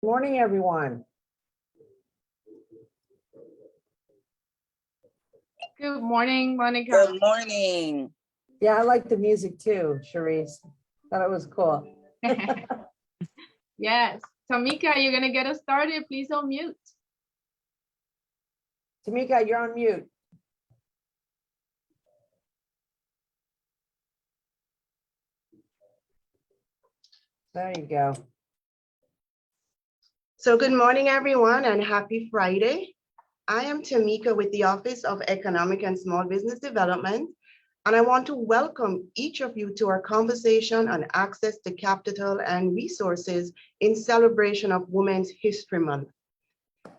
Morning, everyone. Good morning, Monica. Good morning. Yeah, I like the music too, Charisse. Thought it was cool. Yes. Tamika, you're going to get us started. Please unmute. Tamika, you're on mute. There you go. So good morning, everyone, and happy Friday. I am Tamika with the Office of Economic and Small Business Development, and I want to welcome each of you to our conversation on access to capital and resources in celebration of Women's History Month.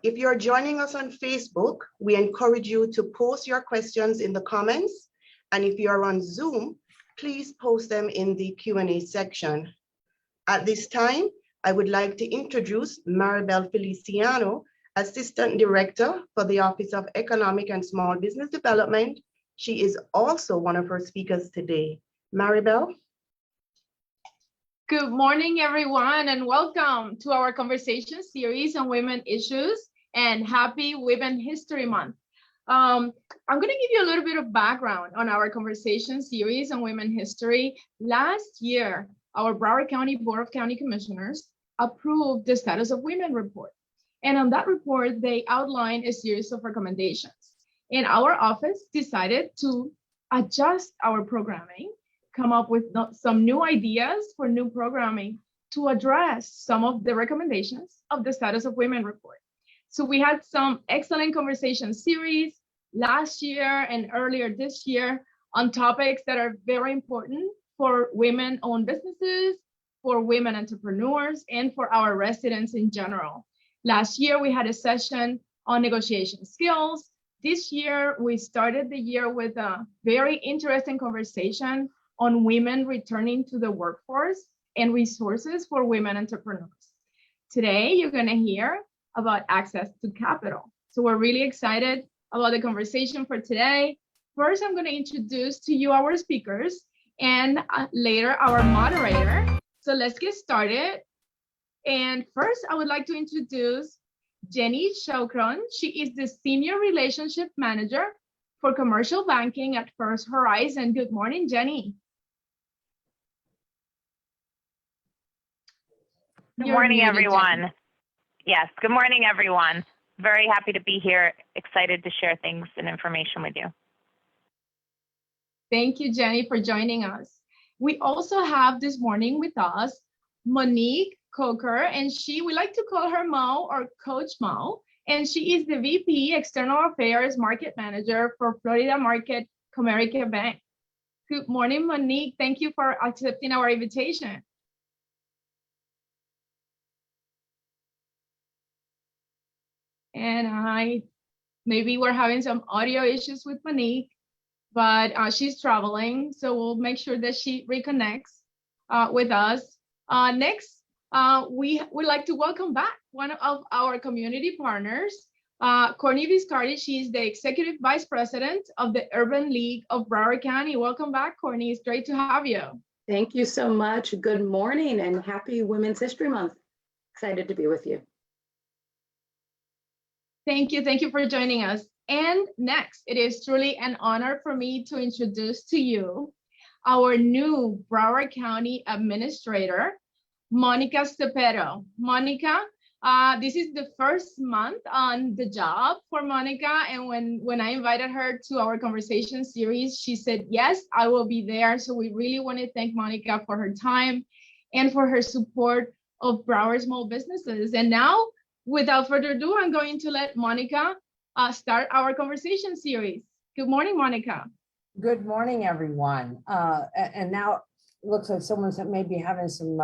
If you're joining us on Facebook, we encourage you to post your questions in the comments, and if you're on Zoom, please post them in the Q&A section. At this time, I would like to introduce Maribel Feliciano, Assistant Director for the Office of Economic and Small Business Development. She is also one of our speakers today. Maribel? Good morning, everyone, and welcome to our conversation series on women issues and happy Women History Month. I'm going to give you a little bit of background on our conversation series on women history. Last year, our Broward County Board of County Commissioners approved the Status of Women report. And on that report, they outlined a series of recommendations. And our office decided to adjust our programming, come up with some new ideas for new programming to address some of the recommendations of the Status of Women report. So we had some excellent conversation series last year and earlier this year on topics that are very important for women-owned businesses, for women entrepreneurs, and for our residents in general. Last year, we had a session on negotiation skills. This year, we started the year with a very interesting conversation on women returning to the workforce and resources for women entrepreneurs. Today, you're going to hear about access to capital. So we're really excited about the conversation for today. First, I'm going to introduce to you our speakers and later our moderator. So let's get started. And first, I would like to introduce Jenny Chokron. She is the Senior Relationship Manager for Commercial Banking at First Horizon. Good morning, Jenny. Good morning, everyone. Yes, good morning, everyone. Very happy to be here. Excited to share things and information with you. Thank you, Jenny, for joining us. We also have this morning with us Monique Coker, and we like to call her Mo or Coach Mo, and she is the VP External Affairs Market Manager for Florida Market Comerica Bank. Good morning, Monique. Thank you for accepting our invitation. And maybe we're having some audio issues with Monique, but she's traveling, so we'll make sure that she reconnects with us. Next, we would like to welcome back one of our community partners, Courtney Viscardi. She's the Executive Vice President of the Urban League of Broward County. Welcome back, Courtney. It's great to have you. Thank you so much. Good morning and happy Women's History Month. Excited to be with you. Thank you. Thank you for joining us. And next, it is truly an honor for me to introduce to you our new Broward County Administrator, Monica Cepero. Monica, this is the first month on the job for Monica. And when I invited her to our conversation series, she said, yes, I will be there. So we really want to thank Monica for her time and for her support of Broward small businesses. And now, without further ado, I'm going to let Monica start our conversation series. Good morning, Monica. Good morning, everyone. And now it looks like someone's maybe having some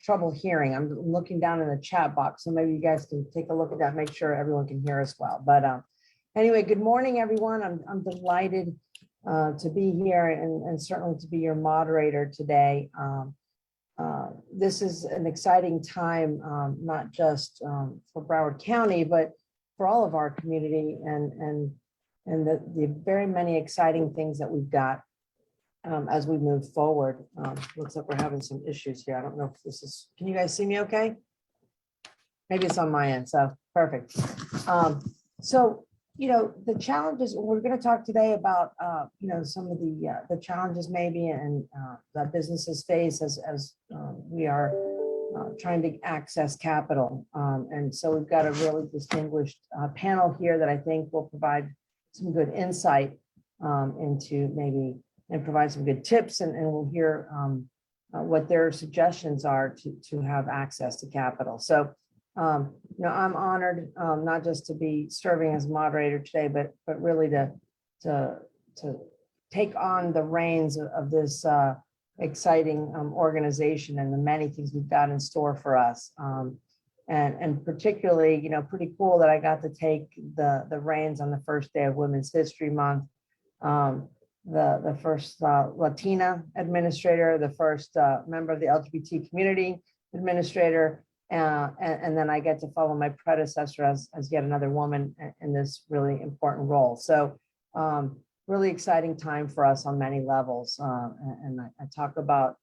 trouble hearing. I'm looking down in the chat box, so maybe you guys can take a look at that, make sure everyone can hear us well. But anyway, good morning, everyone. I'm delighted to be here and certainly to be your moderator today. This is an exciting time, not just for Broward County, but for all of our community and the very many exciting things that we've got as we move forward. Looks like we're having some issues here. I don't know if this is, can you guys see me okay? Maybe it's on my end, so perfect. So, the challenges, we're going to talk today about, some of the challenges maybe and that businesses face as we are trying to access capital. And so we've got a really distinguished panel here that I think will provide some good insight into maybe and provide some good tips, and we'll hear what their suggestions are to have access to capital. So, I'm honored not just to be serving as moderator today, but really to take on the reins of this exciting organization and the many things we've got in store for us. And particularly, pretty cool that I got to take the reins on the first day of Women's History Month. The first Latina administrator, the first member of the LGBT community administrator, and then I get to follow my predecessor as yet another woman in this really important role. So really exciting time for us on many levels. And I talk about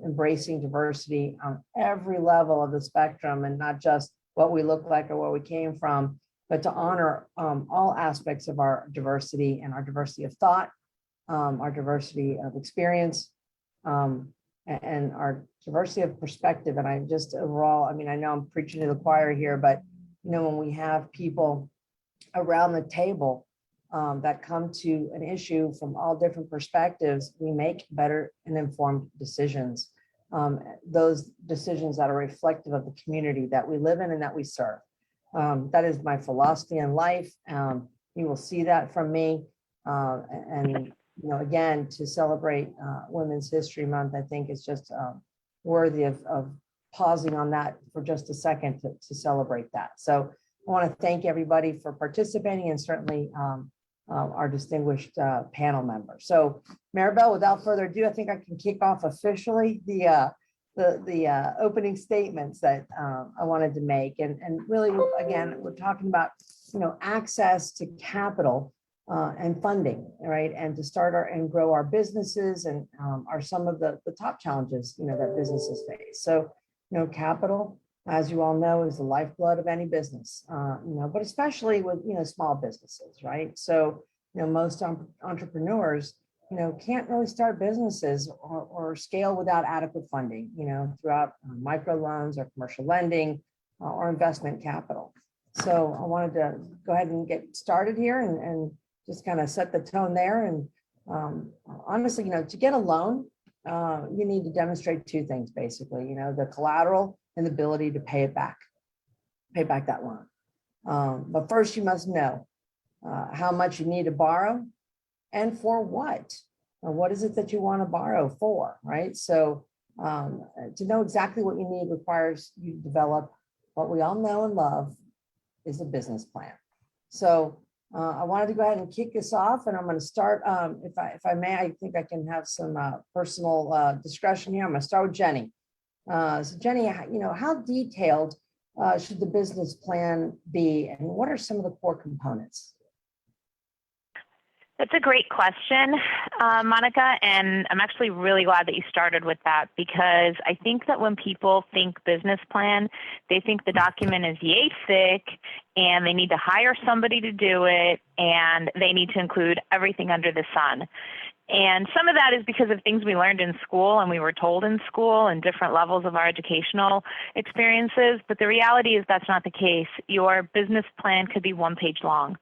embracing diversity on every level of the spectrum, and not just what we look like or where we came from, but to honor all aspects of our diversity and our diversity of thought, our diversity of experience, and our diversity of perspective. And I just overall, I know I'm preaching to the choir here, but when we have people around the table that come to an issue from all different perspectives, we make better and informed decisions. Those decisions that are reflective of the community that we live in and that we serve. That is my philosophy in life. You will see that from me. And again, to celebrate Women's History Month, I think is just worthy of pausing on that for just a second to celebrate that. So I want to thank everybody for participating, and certainly our distinguished panel members. So Maribel, without further ado, I think I can kick off officially the opening statements that I wanted to make. And really, again, we're talking about, access to capital and funding, right? And to start and grow our businesses, and are some of the top challenges, that businesses face. So, capital, as you all know, is the lifeblood of any business, but especially with, small businesses, right? So, most entrepreneurs, can't really start businesses or scale without adequate funding, throughout microloans or commercial lending or investment capital. So I wanted to go ahead and get started here and just kind of set the tone there. And honestly, to get a loan, you need to demonstrate two things, basically, the collateral and the ability to pay back that loan. But first, you must know how much you need to borrow and for what. What is it that you want to borrow for, right? So to know exactly what you need requires you to develop what we all know and love is a business plan. So I wanted to go ahead and kick this off, and I'm going to start, if I may, I think I can have some personal discretion here. I'm going to start with Jenny. So Jenny, how detailed should the business plan be, and what are some of the core components? That's a great question, Monica, and I'm actually really glad that you started with that, because I think that when people think business plan, they think the document is yay thick and they need to hire somebody to do it, and they need to include everything under the sun. And some of that is because of things we learned in school and we were told in school and different levels of our educational experiences. But the reality is that's not the case. Your business plan could be one page long.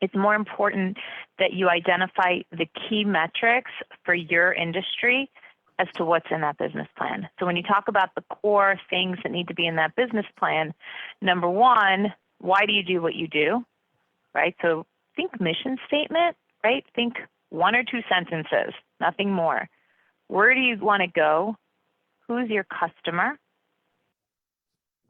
It's more important that you identify the key metrics for your industry as to what's in that business plan. So when you talk about the core things that need to be in that business plan, number one, why do you do what you do, right? So think mission statement, right? Think one or two sentences, nothing more. Where do you want to go? Who's your customer?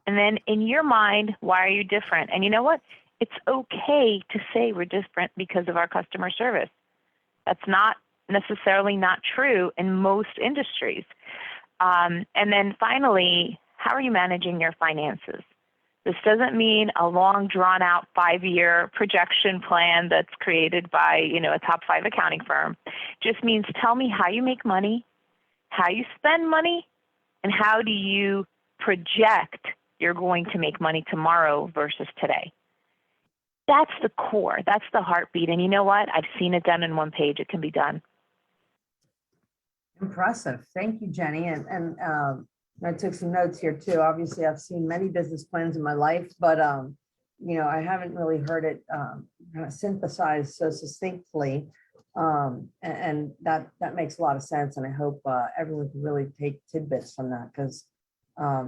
And then in your mind, why are you different? And you know what? It's okay to say we're different because of our customer service. That's not necessarily not true in most industries. And then finally, how are you managing your finances? This doesn't mean a long, drawn-out 5-year projection plan that's created by, a top 5 accounting firm. It just means tell me how you make money, how you spend money, and how do you project you're going to make money tomorrow versus today. That's the core. That's the heartbeat. And you know what? I've seen it done in one page. It can be done. Impressive. Thank you, Jenny. And I took some notes here too. Obviously, I've seen many business plans in my life, but I haven't really heard it kind of synthesized so succinctly. And that makes a lot of sense. And I hope everyone can really take tidbits from that, because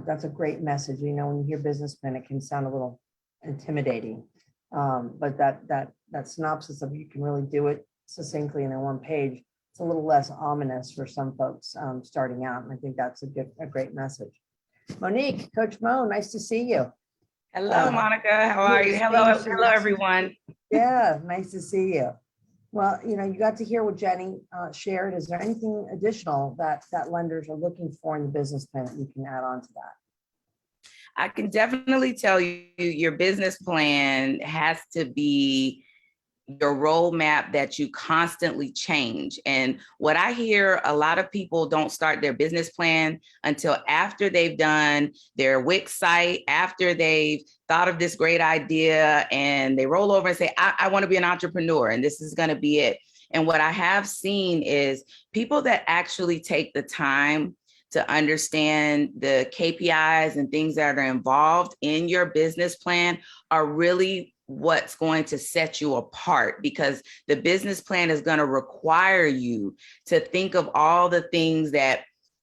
that's a great message. When you hear business plan, it can sound a little intimidating. But that synopsis of you can really do it succinctly in one page, it's a little less ominous for some folks starting out. And I think that's a great message. Monique, Coach Mo, nice to see you. Hello, Monica. How are you? Hello, everyone. Yeah, nice to see you. Well, you got to hear what Jenny shared. Is there anything additional that lenders are looking for in the business plan that you can add on to that? I can definitely tell you your business plan has to be your roadmap that you constantly change. And what I hear, a lot of people don't start their business plan until after they've done their Wix site, after they've thought of this great idea, and they roll over and say, I want to be an entrepreneur and this is going to be it. And what I have seen is people that actually take the time to understand the KPIs and things that are involved in your business plan are really what's going to set you apart, because the business plan is going to require you to think of all the things that,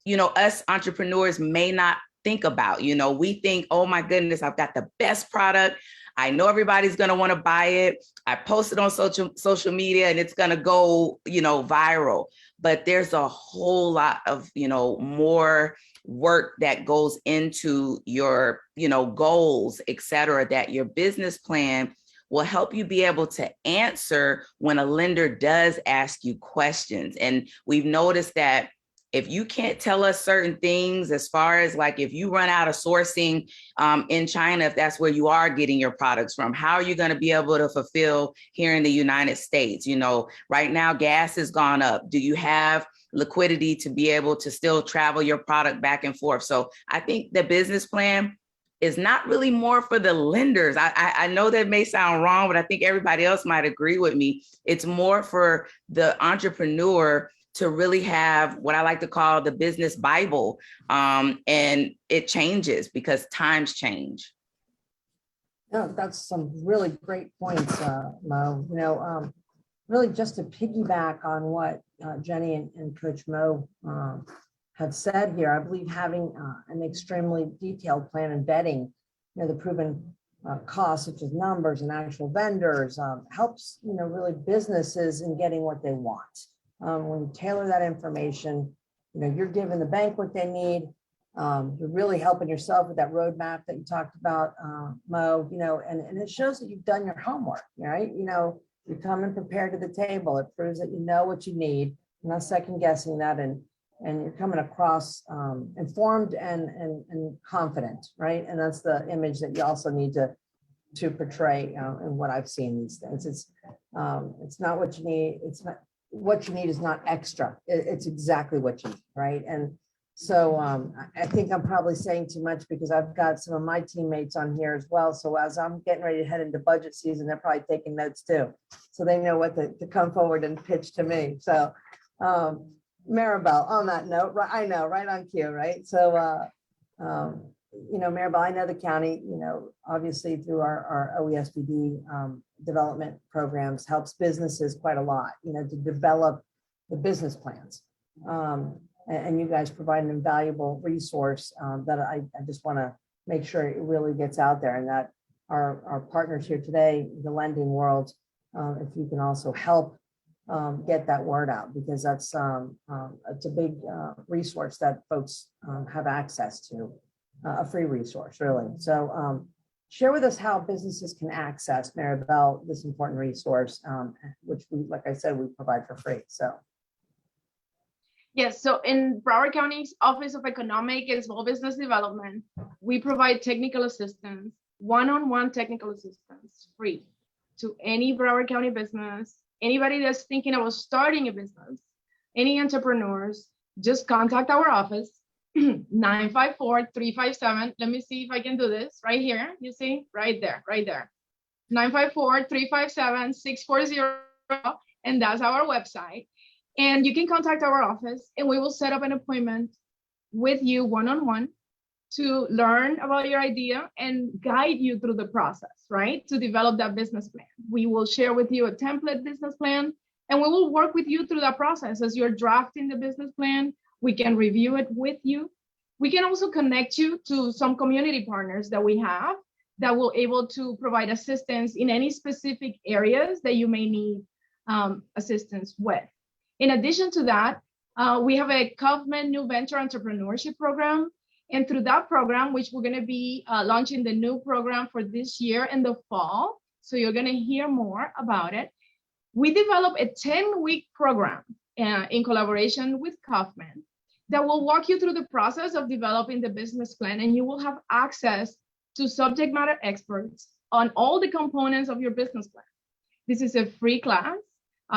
us entrepreneurs may not think about. We think, oh my goodness, I've got the best product. I know everybody's going to want to buy it. I post it on social media and it's going to go, viral. But there's a whole lot of, more work that goes into your, goals, et cetera, that your business plan will help you be able to answer when a lender does ask you questions. And we've noticed that if you can't tell us certain things, as far as like if you run out of sourcing in China, if that's where you are getting your products from, how are you going to be able to fulfill here in the United States? Right now, gas has gone up. Do you have liquidity to be able to still travel your product back and forth? So I think the business plan is not really more for the lenders. I know that may sound wrong, but I think everybody else might agree with me. It's more for the entrepreneur to really have what I like to call the business Bible. And it changes because times change. No, that's some really great points, Mo. Really just to piggyback on what Jenny and Coach Mo have said here, I believe having an extremely detailed plan embedding, the proven costs such as numbers and actual vendors helps, really businesses in getting what they want. When you tailor that information, you're giving the bank what they need. You're really helping yourself with that roadmap that you talked about, Mo, and it shows that you've done your homework, right? You're coming prepared to the table. It proves that you know what you need. You're not second guessing that, and you're coming across informed and confident, right? And that's the image that you also need to portray in what I've seen these days. It's not what you need. It's not what you need is not extra. It's exactly what you need, right? And so I think I'm probably saying too much because I've got some of my teammates on here as well. So as I'm getting ready to head into budget season, they're probably taking notes too. So they know what to come forward and pitch to me. So Maribel, on that note, right, I know, right on cue, right? So, Maribel, I know the county, obviously through our OESBD development programs helps businesses quite a lot, to develop the business plans. And you guys provide an invaluable resource that I just want to make sure it really gets out there, and that our partners here today, the lending world, if you can also help get that word out, because that's it's a big resource that folks have access to, a free resource, really. So share with us how businesses can access, Maribel, this important resource, which we, like I said, we provide for free. So. Yes, so in Broward County's Office of Economic and Small Business Development, we provide technical assistance, one-on-one technical assistance, free to any Broward County business, anybody that's thinking about starting a business, any entrepreneurs, just contact our office 954-357. Let me see if I can do this right here. You see, right there, right there. 954-357-640. And that's our website. And you can contact our office and we will set up an appointment with you one-on-one to learn about your idea and guide you through the process, right? To develop that business plan. We will share with you a template business plan and we will work with you through that process. As you're drafting the business plan, we can review it with you. We can also connect you to some community partners that we have that will able to provide assistance in any specific areas that you may need assistance with. In addition to that, we have a Kaufman New Venture Entrepreneurship Program. And through that program, which we're gonna be launching the new program for this year in the fall, so you're gonna hear more about it. We developed a 10-week program in collaboration with Kaufman that will walk you through the process of developing the business plan, and you will have access to subject matter experts on all the components of your business plan. This is a free class.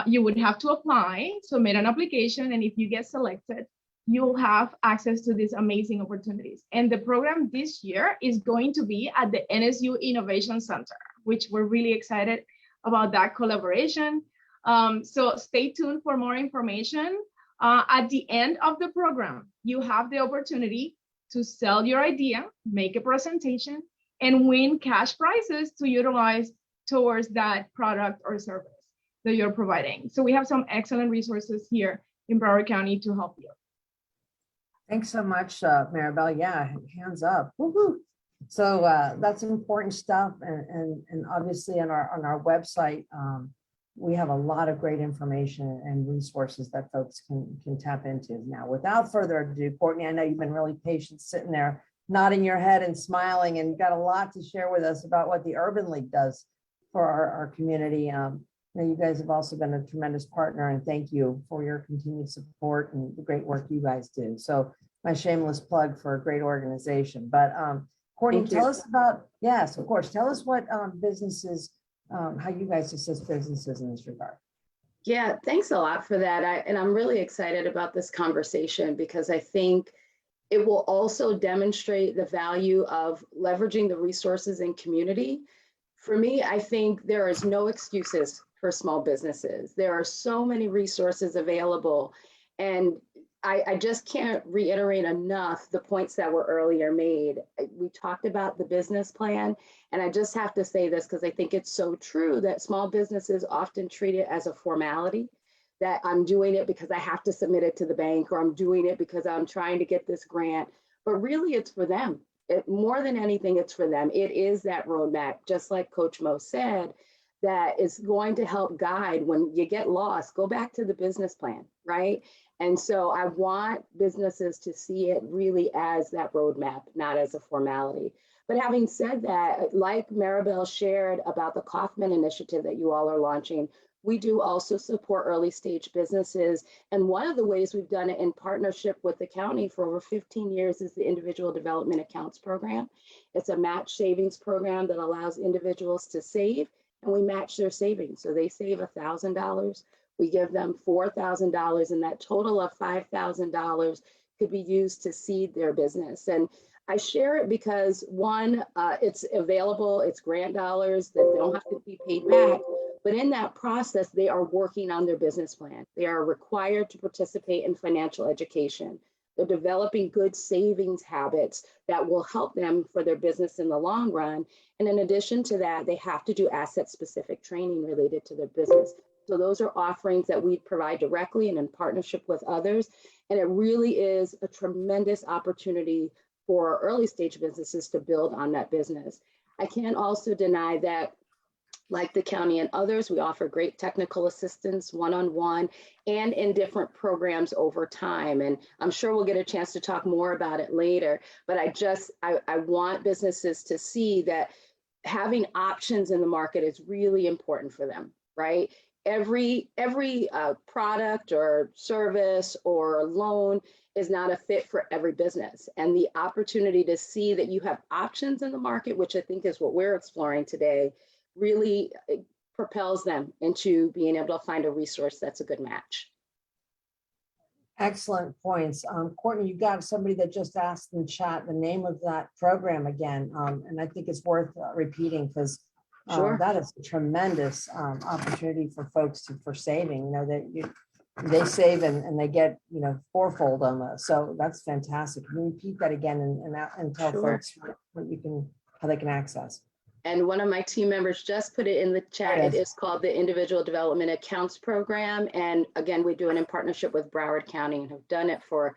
You would have to apply, submit an application, and if you get selected, you'll have access to these amazing opportunities. And the program this year is going to be at the NSU Innovation Center, which we're really excited about that collaboration. So stay tuned for more information. At the end of the program, you have the opportunity to sell your idea, make a presentation, and win cash prizes to utilize towards that product or service that you're providing. So we have some excellent resources here in Broward County to help you. Thanks so much, Maribel. Yeah, hands up. Woo-hoo. So that's important stuff. And obviously on our website, we have a lot of great information and resources that folks can tap into. Now, without further ado, Courtney, I know you've been really patient sitting there, nodding your head and smiling, and got a lot to share with us about what the Urban League does for our community. You guys have also been a tremendous partner, and thank you for your continued support and the great work you guys do. So my shameless plug for a great organization. But Courtney, tell us about, yes, of course, tell us what businesses, how you guys assist businesses in this regard. Yeah, thanks a lot for that. And I'm really excited about this conversation because I think it will also demonstrate the value of leveraging the resources in community. For me, I think there is no excuses for small businesses. There are so many resources available. And I just can't reiterate enough the points that were earlier made. We talked about the business plan, and I just have to say this because I think it's so true that small businesses often treat it as a formality, that I'm doing it because I have to submit it to the bank, or I'm doing it because I'm trying to get this grant, but really it's for them. More than anything, it's for them. It is that roadmap, just like Coach Mo said, that is going to help guide when you get lost. Go back to the business plan, right? And so I want businesses to see it really as that roadmap, not as a formality. But having said that, like Maribel shared about the Kaufman initiative that you all are launching, we do also support early stage businesses. And one of the ways we've done it in partnership with the county for over 15 years is the Individual Development Accounts Program. It's a match savings program that allows individuals to save, and we match their savings. So they save $1,000. We give them $4,000, and that total of $5,000 could be used to seed their business. And I share it because one, it's available, it's grant dollars that they don't have to be paid back. But in that process, they are working on their business plan. They are required to participate in financial education. They're developing good savings habits that will help them for their business in the long run. And in addition to that, they have to do asset-specific training related to their business. So those are offerings that we provide directly and in partnership with others. And it really is a tremendous opportunity for early stage businesses to build on that business. I can't also deny that, like the county and others, we offer great technical assistance one-on-one and in different programs over time. And I'm sure we'll get a chance to talk more about it later, but I want businesses to see that having options in the market is really important for them, right? Every product or service or loan is not a fit for every business. And the opportunity to see that you have options in the market, which I think is what we're exploring today, really propels them into being able to find a resource that's a good match. Excellent points. Courtney, you got somebody that just asked in the chat the name of that program again. And I think it's worth repeating because Sure. that is a tremendous opportunity for folks for saving, that they save and they get, fourfold almost. So that's fantastic. Can you repeat that again and tell Sure. folks how they can access? And one of my team members just put it in the chat. It Yes. is called the Individual Development Accounts Program. And again, we do it in partnership with Broward County and have done it for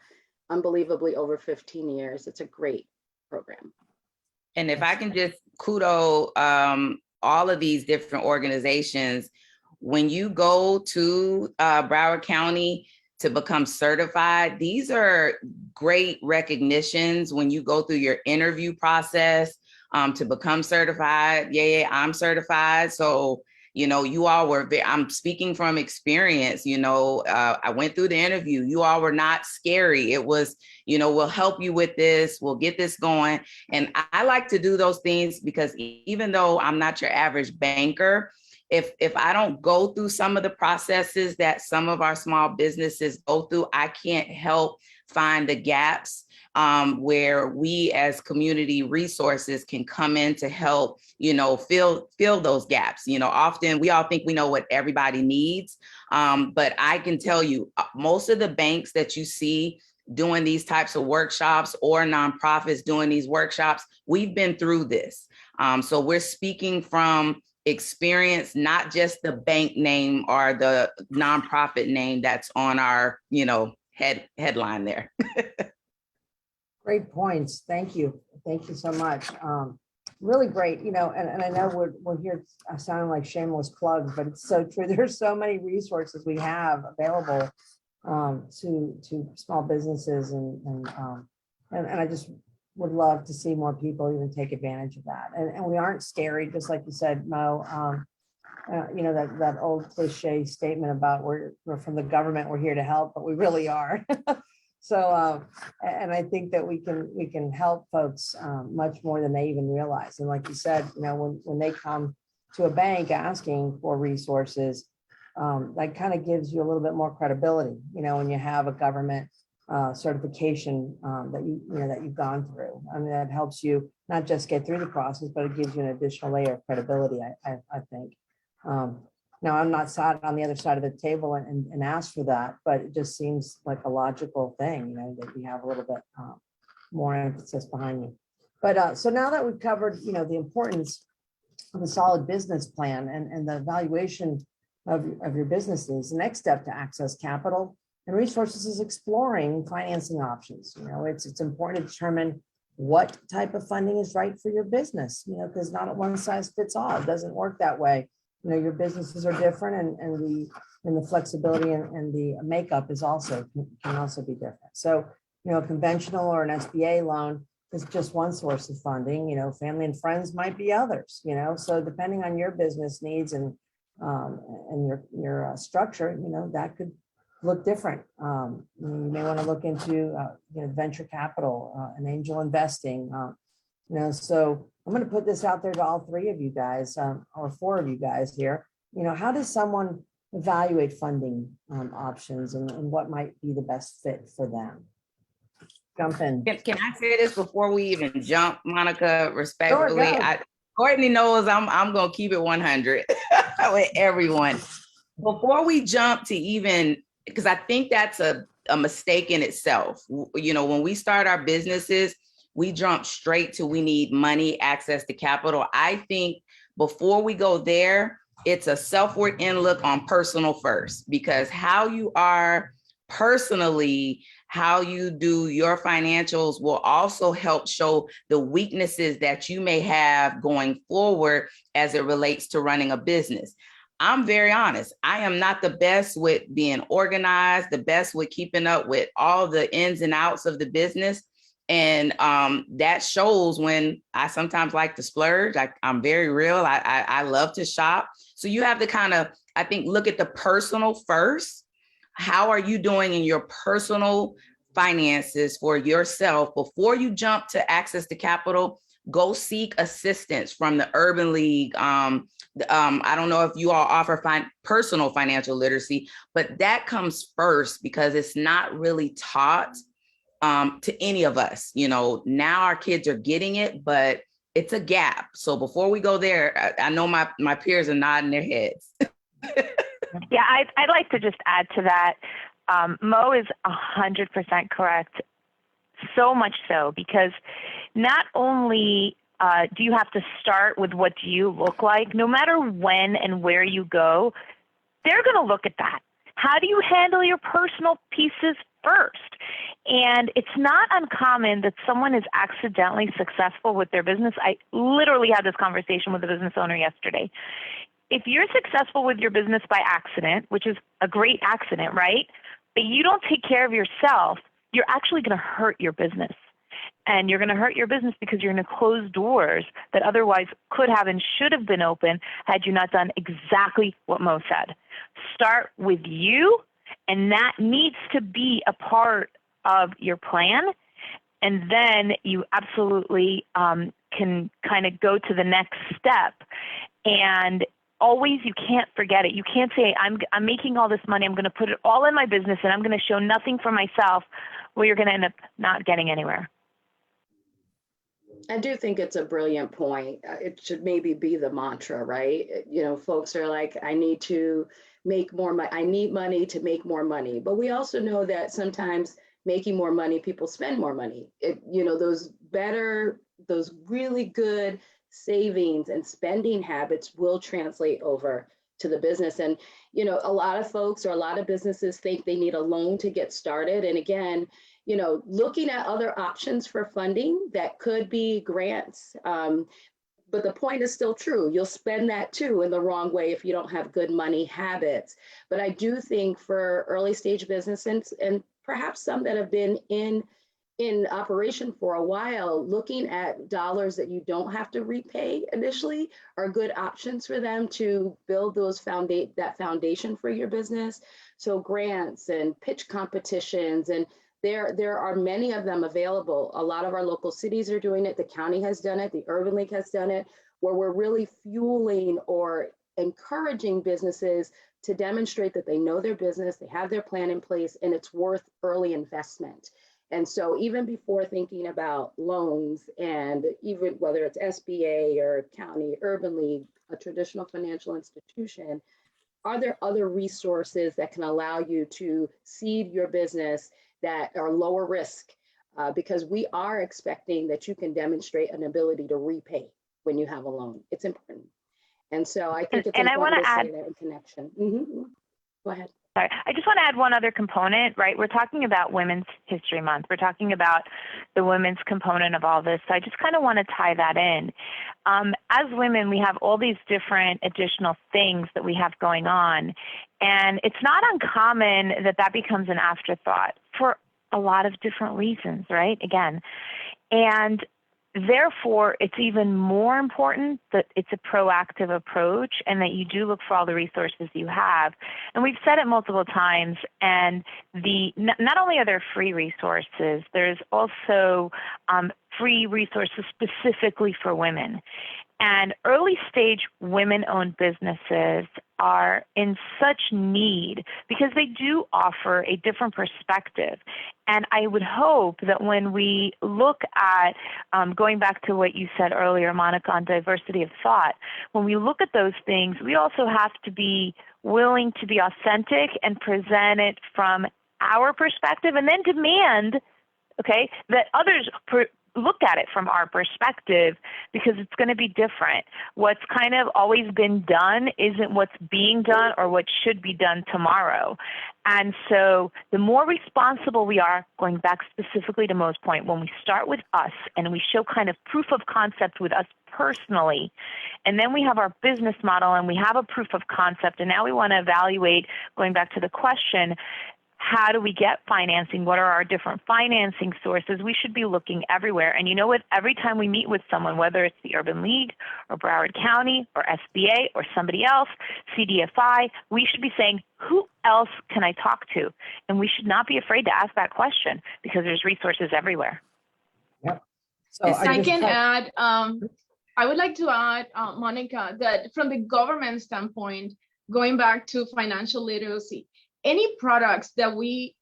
unbelievably over 15 years. It's a great program. And if I can just kudo all of these different organizations, when you go to Broward County to become certified, these are great recognitions when you go through your interview process to become certified. Yeah, I'm certified. So, you all were, I'm speaking from experience, I went through the interview. You all were not scary. It was, we'll help you with this. We'll get this going. And I like to do those things because even though I'm not your average banker, if I don't go through some of the processes that some of our small businesses go through, I can't help find the gaps where we as community resources can come in to help, fill those gaps. Often we all think we know what everybody needs, but I can tell you most of the banks that you see doing these types of workshops or nonprofits doing these workshops, we've been through this. So we're speaking from experience, not just the bank name or the nonprofit name that's on our, headline there. Great points. Thank you. Thank you so much. Really great, and I know we're here sounding like shameless plugs, but it's so true. There's so many resources we have available to small businesses and I just would love to see more people even take advantage of that. And we aren't scary, just like you said, Mo. That old cliche statement about we're from the government, we're here to help, but we really are. So, and I think that we can help folks much more than they even realize. And like you said, when they come to a bank asking for resources, that kind of gives you a little bit more credibility, when you have a government certification that you've gone through. I mean, that helps you not just get through the process, but it gives you an additional layer of credibility, I think. Now, I'm not sat on the other side of the table and asked for that, but it just seems like a logical thing, that you have a little bit more emphasis behind you. But so now that we've covered, the importance of a solid business plan and the evaluation of your businesses, the next step to access capital and resources is exploring financing options. It's important to determine what type of funding is right for your business, because not a one size fits all. It doesn't work that way. Your businesses are different and the flexibility and the makeup is can also be different. So, a conventional or an SBA loan is just one source of funding, family and friends might be others, so depending on your business needs and your structure, that could look different. You may want to look into venture capital and angel investing. So I'm going to put this out there to all three of you guys, or four of you guys here. How does someone evaluate funding options and what might be the best fit for them? Jump in. Can I say this before we even jump, Monica? Respectfully, Sure, Courtney knows I'm going to keep it 100 with everyone. Before we jump to even, because I think that's a mistake in itself. When we start our businesses, we jump straight to we need money, access to capital. I think before we go there, it's a self-work in look on personal first, because how you are personally, how you do your financials will also help show the weaknesses that you may have going forward as it relates to running a business. I'm very honest. I am not the best with being organized, the best with keeping up with all the ins and outs of the business. And that shows when I sometimes like to splurge. I'm very real. I love to shop. So you have to kind of, I think, look at the personal first. How are you doing in your personal finances for yourself before you jump to access to capital? go seek assistance from the Urban League. I don't know if you all offer personal financial literacy, but that comes first because it's not really taught to any of us. You know, now our kids are getting it, but it's a gap. So before we go there, I know my peers are nodding their heads. Yeah, I'd like to just add to that. Mo is 100% correct. So much so, because not only do you have to start with what do you look like, no matter when and where you go, they're going to look at that. How do you handle your personal pieces first? And it's not uncommon that someone is accidentally successful with their business. I literally had this conversation with a business owner yesterday. If you're successful with your business by accident, which is a great accident, right? But you don't take care of yourself, you're actually going to hurt your business. And you're going to hurt your business because you're going to close doors that otherwise could have and should have been open had you not done exactly what Mo said. Start with you, and that needs to be a part of your plan. And then you absolutely can kind of go to the next step. And always, you can't forget it. You can't say, I'm making all this money, I'm going to put it all in my business, and I'm going to show nothing for myself. Well, you're going to end up not getting anywhere. I do think it's a brilliant point. It should maybe be the mantra, right? You know, folks are like, I need to make more money. I need money to make more money. But we also know that sometimes making more money, people spend more money. Those really good savings and spending habits will translate over to the business. And, a lot of folks or a lot of businesses think they need a loan to get started. And again, looking at other options for funding that could be grants. But the point is still true. You'll spend that too in the wrong way if you don't have good money habits. But I do think for early stage businesses and perhaps some that have been in operation for a while, looking at dollars that you don't have to repay initially are good options for them to build that foundation for your business. So grants and pitch competitions, and there are many of them available. A lot of our local cities are doing it. The county has done it. The Urban League has done it, where we're really fueling or encouraging businesses to demonstrate that they know their business, they have their plan in place, and it's worth early investment. And so even before thinking about loans, and even whether it's SBA or county, Urban League, a traditional financial institution, are there other resources that can allow you to seed your business that are lower risk? Because we are expecting that you can demonstrate an ability to repay when you have a loan. It's important. And so I think it's important to say that in connection. Mm-hmm. Go ahead. Sorry. I just want to add one other component, right? We're talking about Women's History Month. We're talking about the women's component of all this. So I just kind of want to tie that in. As women, we have all these different additional things that we have going on. And it's not uncommon that becomes an afterthought for a lot of different reasons, right? Again, and therefore, it's even more important that it's a proactive approach and that you do look for all the resources you have. And we've said it multiple times, and not only are there free resources, there's also free resources specifically for women. And early stage women-owned businesses are in such need because they do offer a different perspective. And I would hope that when we look at, going back to what you said earlier, Monica, on diversity of thought, when we look at those things, we also have to be willing to be authentic and present it from our perspective, and then demand, okay, that others look at it from our perspective, because it's going to be different. What's kind of always been done isn't what's being done or what should be done tomorrow. And so the more responsible we are, going back specifically to Mo's point, when we start with us and we show kind of proof of concept with us personally, and then we have our business model and we have a proof of concept, and now we want to evaluate, going back to the question, how do we get financing? What are our different financing sources? We should be looking everywhere. And you know what? Every time we meet with someone, whether it's the Urban League or Broward County or SBA or somebody else, CDFI, we should be saying, who else can I talk to? And we should not be afraid to ask that question, because there's resources everywhere. Yep. So And I just can thought- add, I would like to add, Monica, that from the government standpoint, going back to financial literacy, any products that we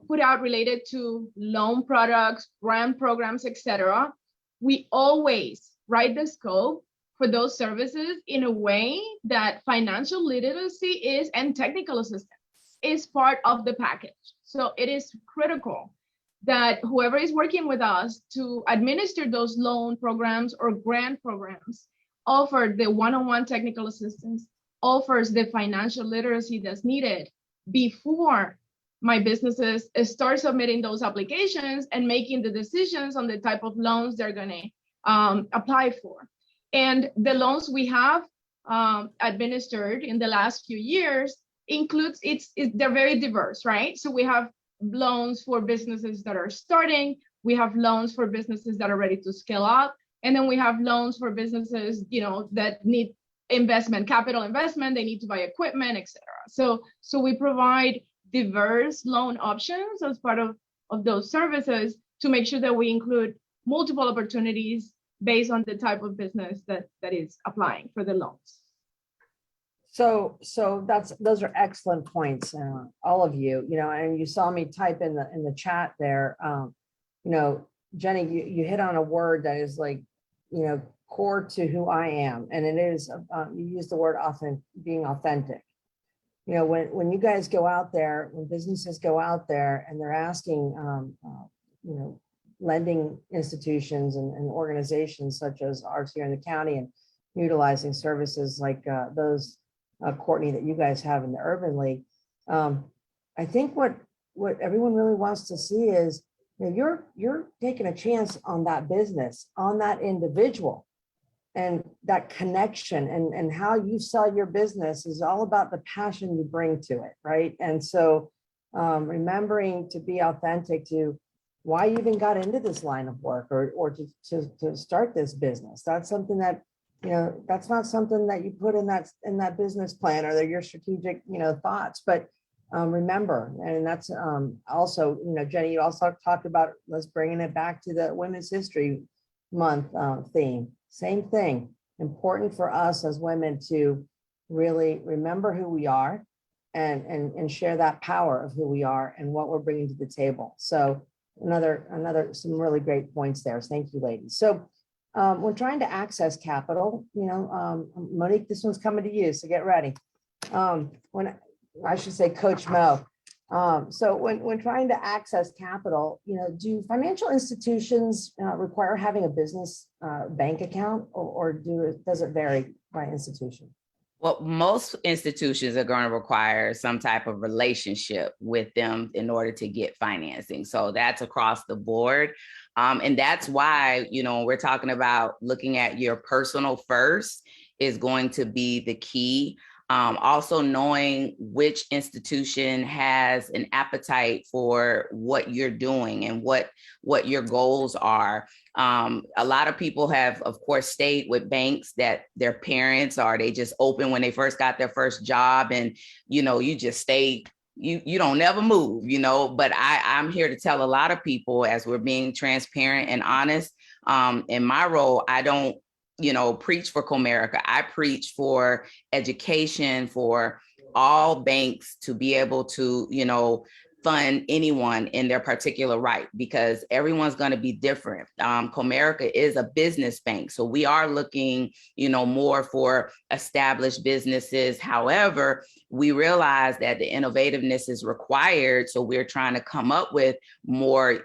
put out related to loan products, grant programs, etc., we always write the scope for those services in a way that financial literacy is and technical assistance is part of the package. So it is critical that whoever is working with us to administer those loan programs or grant programs offer the one-on-one technical assistance, offers the financial literacy that's needed before my businesses start submitting those applications and making the decisions on the type of loans they're going to apply for. And the loans we have administered in the last few years includes, they're very diverse, right? So we have loans for businesses that are starting, we have loans for businesses that are ready to scale up, and then we have loans for businesses, that need capital investment, they need to buy equipment, etc. So we provide diverse loan options as part of those services to make sure that we include multiple opportunities based on the type of business that is applying for the loans. So those are excellent points, all of you, and you saw me type in the chat there. Jenny, you hit on a word that is like, core to who I am. And it is, you use the word being authentic. When you guys go out there, when businesses go out there and they're asking, lending institutions and organizations such as ours here in the county and utilizing services like those, Courtney, that you guys have in the Urban League. I think what everyone really wants to see is, you're taking a chance on that business, on that individual, and that connection and how you sell your business is all about the passion you bring to it, right? And so remembering to be authentic to why you even got into this line of work or to start this business. That's something that, that's not something that you put in that business plan or your strategic, thoughts, but remember, and that's also, Jenny, you also talked about, let's bringing it back to the Women's History Month theme. Same thing, important for us as women to really remember who we are and share that power of who we are and what we're bringing to the table. So some really great points there. Thank you, ladies. So we're trying to access capital, Monique, this one's coming to you, so get ready. I should say Coach Mo. So when trying to access capital, do financial institutions require having a business bank account or does it vary by institution? Well, most institutions are going to require some type of relationship with them in order to get financing. So that's across the board. And that's why, we're talking about looking at your personal first is going to be the key. Also knowing which institution has an appetite for what you're doing and what your goals are. A lot of people have, of course, stayed with banks that their parents or they just opened when they first got their first job and, you just stayed, you don't never move, but I'm here to tell a lot of people as we're being transparent and honest. In my role, I don't, preach for Comerica. I preach for education for all banks to be able to, fund anyone in their particular right, because everyone's going to be different. Comerica is a business bank. So we are looking, more for established businesses. However, we realize that the innovativeness is required. So we're trying to come up with more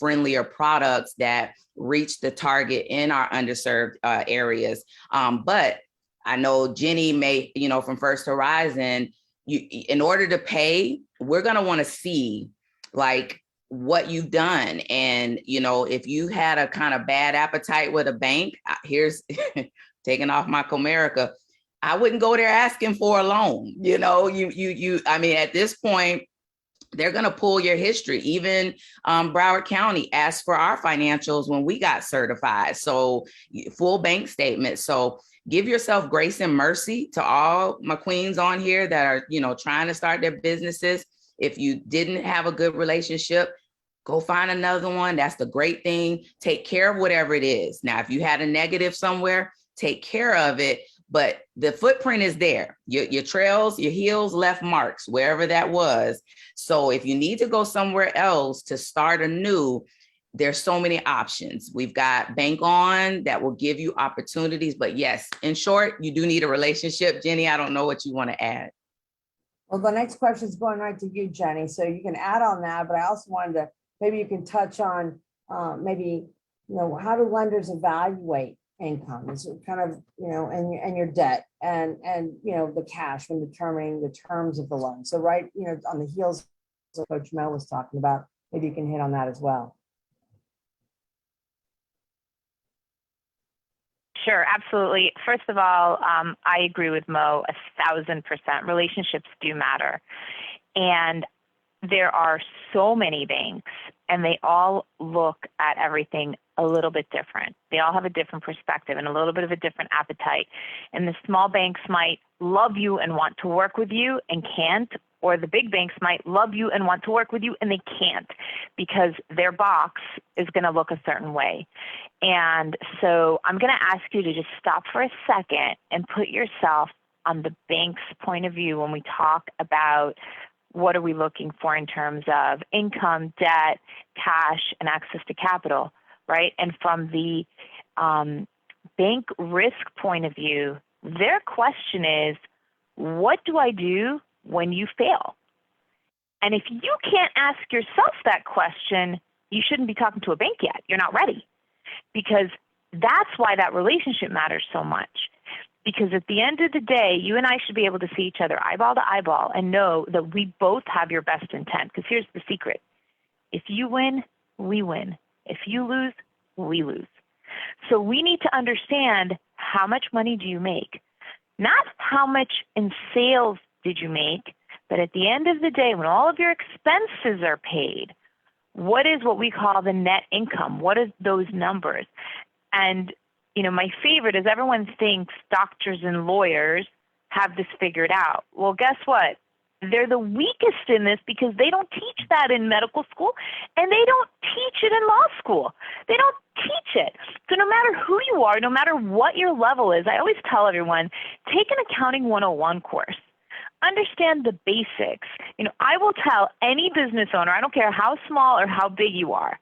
friendlier products that reach the target in our underserved areas. But I know Jenny may, from First Horizon, in order to pay, we're going to want to see like what you've done. And, if you had a kind of bad appetite with a bank, here's taking off my Comerica, I wouldn't go there asking for a loan. I mean, at this point, they're going to pull your history. Even Broward County asked for our financials when we got certified. So full bank statement. So give yourself grace and mercy to all my queens on here that are, trying to start their businesses. If you didn't have a good relationship, go find another one. That's the great thing. Take care of whatever it is. Now, if you had a negative somewhere, take care of it. But the footprint is there. Your trails, your heels left marks, wherever that was. So if you need to go somewhere else to start anew, there's so many options. We've got Bank On that will give you opportunities. But yes, in short, you do need a relationship. Jenny, I don't know what you want to add. Well, the next question is going right to you, Jenny. So you can add on that, but I also wanted to, maybe you can touch on maybe, how do lenders evaluate income? Is it kind of, and your debt and the cash when determining the terms of the loan. So right, on the heels of what Coach Mel was talking about, maybe you can hit on that as well. Sure, absolutely. First of all, I agree with Mo 1,000%. Relationships do matter. And there are so many banks, and they all look at everything a little bit different. They all have a different perspective and a little bit of a different appetite. And the small banks might love you and want to work with you and can't, or the big banks might love you and want to work with you and they can't because their box is going to look a certain way. And so I'm going to ask you to just stop for a second and put yourself on the bank's point of view when we talk about what are we looking for in terms of income, debt, cash, and access to capital, right? And from the bank risk point of view, their question is, what do I do when you fail? And if you can't ask yourself that question, you shouldn't be talking to a bank yet. You're not ready. Because that's why that relationship matters so much. Because at the end of the day, you and I should be able to see each other eyeball to eyeball and know that we both have your best intent. Because here's the secret. If you win, we win. If you lose, we lose. So we need to understand, how much money do you make? Not how much in sales did you make, but at the end of the day, when all of your expenses are paid, what is what we call the net income? What are those numbers? And, my favorite is everyone thinks doctors and lawyers have this figured out. Well, guess what? They're the weakest in this because they don't teach that in medical school and they don't teach it in law school. They don't teach it. So no matter who you are, no matter what your level is, I always tell everyone, take an Accounting 101 course. Understand the basics. I will tell any business owner, I don't care how small or how big you are,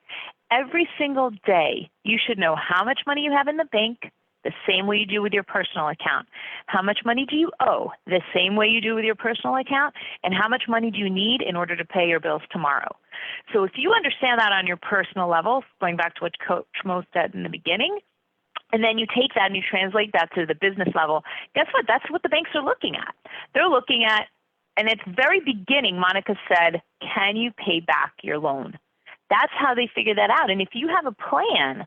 every single day you should know how much money you have in the bank, the same way you do with your personal account. How much money do you owe? The same way you do with your personal account. And how much money do you need in order to pay your bills tomorrow? So if you understand that on your personal level, going back to what Coach Mo said in the beginning, and then you take that and you translate that to the business level, guess what? That's what the banks are looking at. They're looking at, and at the very beginning, Monica said, can you pay back your loan? That's how they figure that out. And if you have a plan,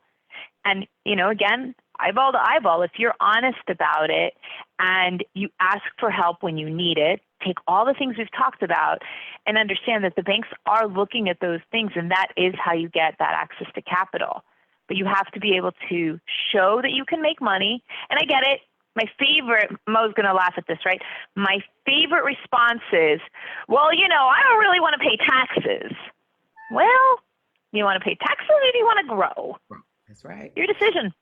and, again, eyeball to eyeball, if you're honest about it and you ask for help when you need it, take all the things we've talked about and understand that the banks are looking at those things, and that is how you get that access to capital. But you have to be able to show that you can make money. And I get it. My favorite, Mo's going to laugh at this, right? My favorite response is, well, I don't really want to pay taxes. Well, you want to pay taxes or do you want to grow? That's right. Your decision.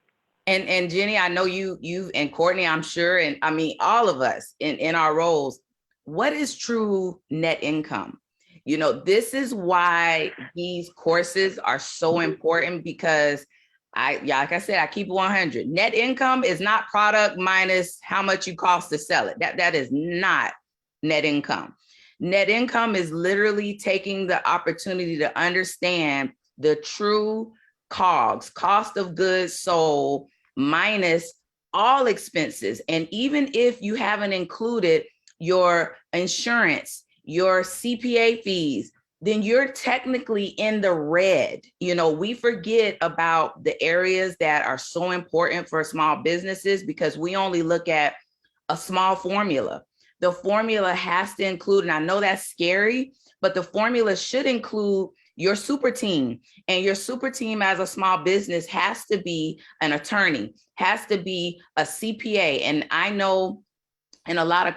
And Jenny, I know you and Courtney, I'm sure, and I mean, all of us in our roles, what is true net income? This is why these courses are so important, because like I said, I keep 100. Net income is not product minus how much you cost to sell it. That is not net income. Net income is literally taking the opportunity to understand the true COGS, cost of goods sold, minus all expenses. And even if you haven't included your insurance, your CPA fees, then you're technically in the red. We forget about the areas that are so important for small businesses because we only look at a small formula. The formula has to include, and I know that's scary, but the formula should include your super team. And your super team as a small business has to be an attorney, has to be a CPA. And I know in a lot of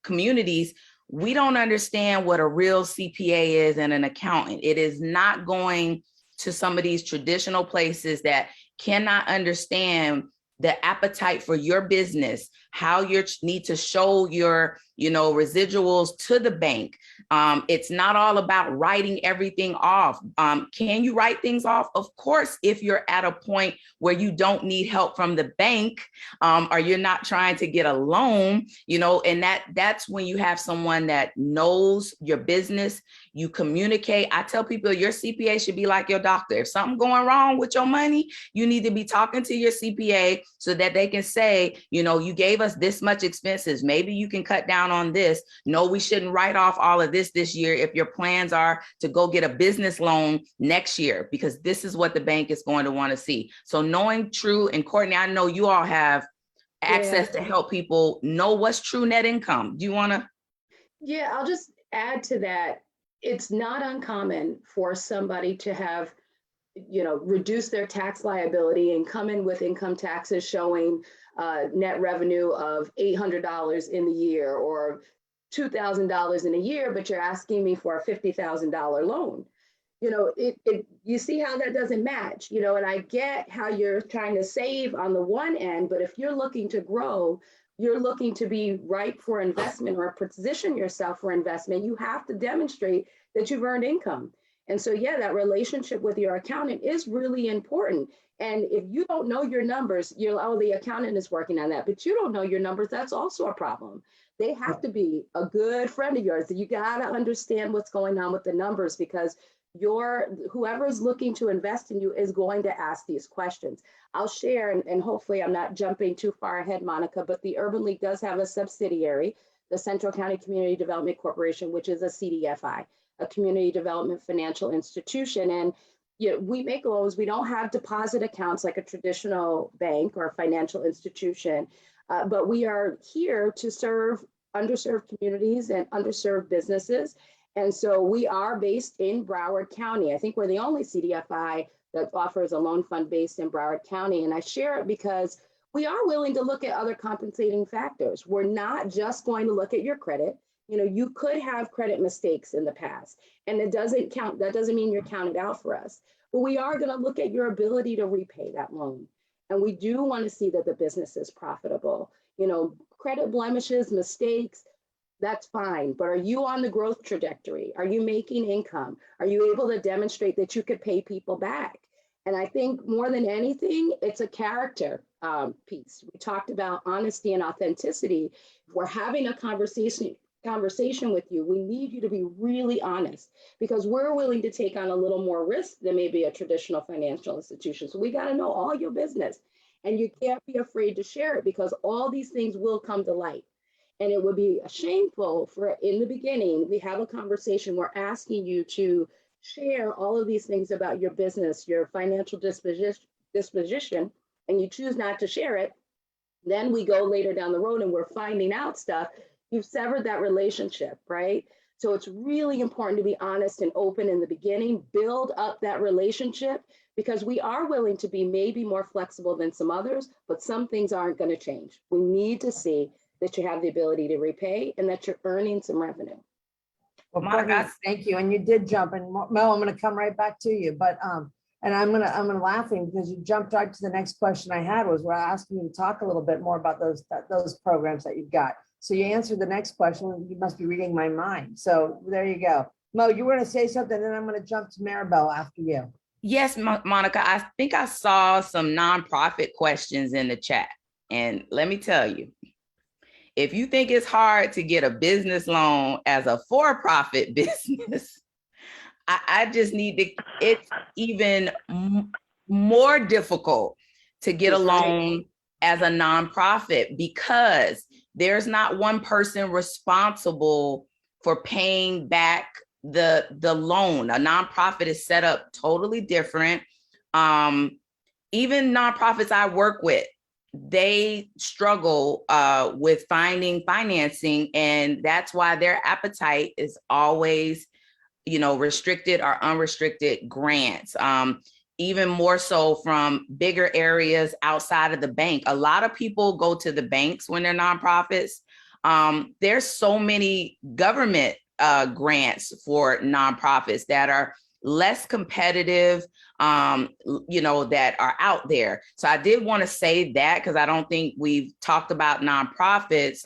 communities, we don't understand what a real CPA is and an accountant. It is not going to some of these traditional places that cannot understand the appetite for your business, how you need to show your, residuals to the bank. It's not all about writing everything off. Can you write things off? Of course, if you're at a point where you don't need help from the bank, or you're not trying to get a loan, and that's when you have someone that knows your business, you communicate. I tell people your CPA should be like your doctor. If something's going wrong with your money, you need to be talking to your CPA so that they can say, you gave us this much expenses. Maybe you can cut down on this. No, we shouldn't write off all of this year if your plans are to go get a business loan next year, because this is what the bank is going to want to see. So knowing true, and Courtney, I know you all have access to help people know what's true net income. Do you want to? Yeah, I'll just add to that. It's not uncommon for somebody to have, reduce their tax liability and come in with income taxes showing net revenue of $800 in the year or $2,000 in a year, but you're asking me for a $50,000 loan. You see how that doesn't match, and I get how you're trying to save on the one end, but if you're looking to grow, you're looking to be ripe for investment or position yourself for investment, you have to demonstrate that you've earned income. And so, that relationship with your accountant is really important. And if you don't know your numbers, the accountant is working on that, but you don't know your numbers, that's also a problem. They have to be a good friend of yours. You got to understand what's going on with the numbers, because whoever is looking to invest in you is going to ask these questions. I'll share, and hopefully I'm not jumping too far ahead, Monica, but the Urban League does have a subsidiary, the Central County Community Development Corporation, which is a CDFI, a community development financial institution. And we make loans. We don't have deposit accounts like a traditional bank or financial institution, but we are here to serve underserved communities and underserved businesses. And so we are based in Broward County. I think we're the only CDFI that offers a loan fund based in Broward County. And I share it because we are willing to look at other compensating factors. We're not just going to look at your credit. You could have credit mistakes in the past, and it doesn't count. That doesn't mean you're counted out for us, but we are going to look at your ability to repay that loan. And we do want to see that the business is profitable. Credit blemishes, mistakes, that's fine. But are you on the growth trajectory? Are you making income? Are you able to demonstrate that you could pay people back? And I think more than anything, it's a character piece. We talked about honesty and authenticity. If we're having a conversation with you, we need you to be really honest, because we're willing to take on a little more risk than maybe a traditional financial institution. So we got to know all your business, and you can't be afraid to share it, because all these things will come to light. And it would be shameful for, in the beginning, we have a conversation, we're asking you to share all of these things about your business, your financial disposition, and you choose not to share it. Then we go later down the road and we're finding out stuff. You've severed that relationship, right? So it's really important to be honest and open in the beginning, build up that relationship, because we are willing to be maybe more flexible than some others, but some things aren't going to change. We need to see that you have the ability to repay and that you're earning some revenue. Well, Courtney, thank you. And you did jump, and Mel, I'm going to come right back to you, but and I'm laughing because you jumped right to the next question I had, was we're asking you to talk a little bit more about those programs that you've got. So you answered the next question. You must be reading my mind. So there you go. Mo, you were going to say something, and then I'm going to jump to Maribel after you. Yes, Monica, I think I saw some nonprofit questions in the chat. And let me tell you, if you think it's hard to get a business loan as a for-profit business, I just need to, it's even more difficult to get a loan as a nonprofit, because there's not one person responsible for paying back the loan. A nonprofit is set up totally different. Even nonprofits I work with, they struggle with finding financing, and that's why their appetite is always, restricted or unrestricted grants. Even more so from bigger areas outside of the bank. A lot of people go to the banks when they're nonprofits, There's so many government grants for nonprofits that are less competitive, that are out there. So I did want to say that because I don't think we've talked about nonprofits.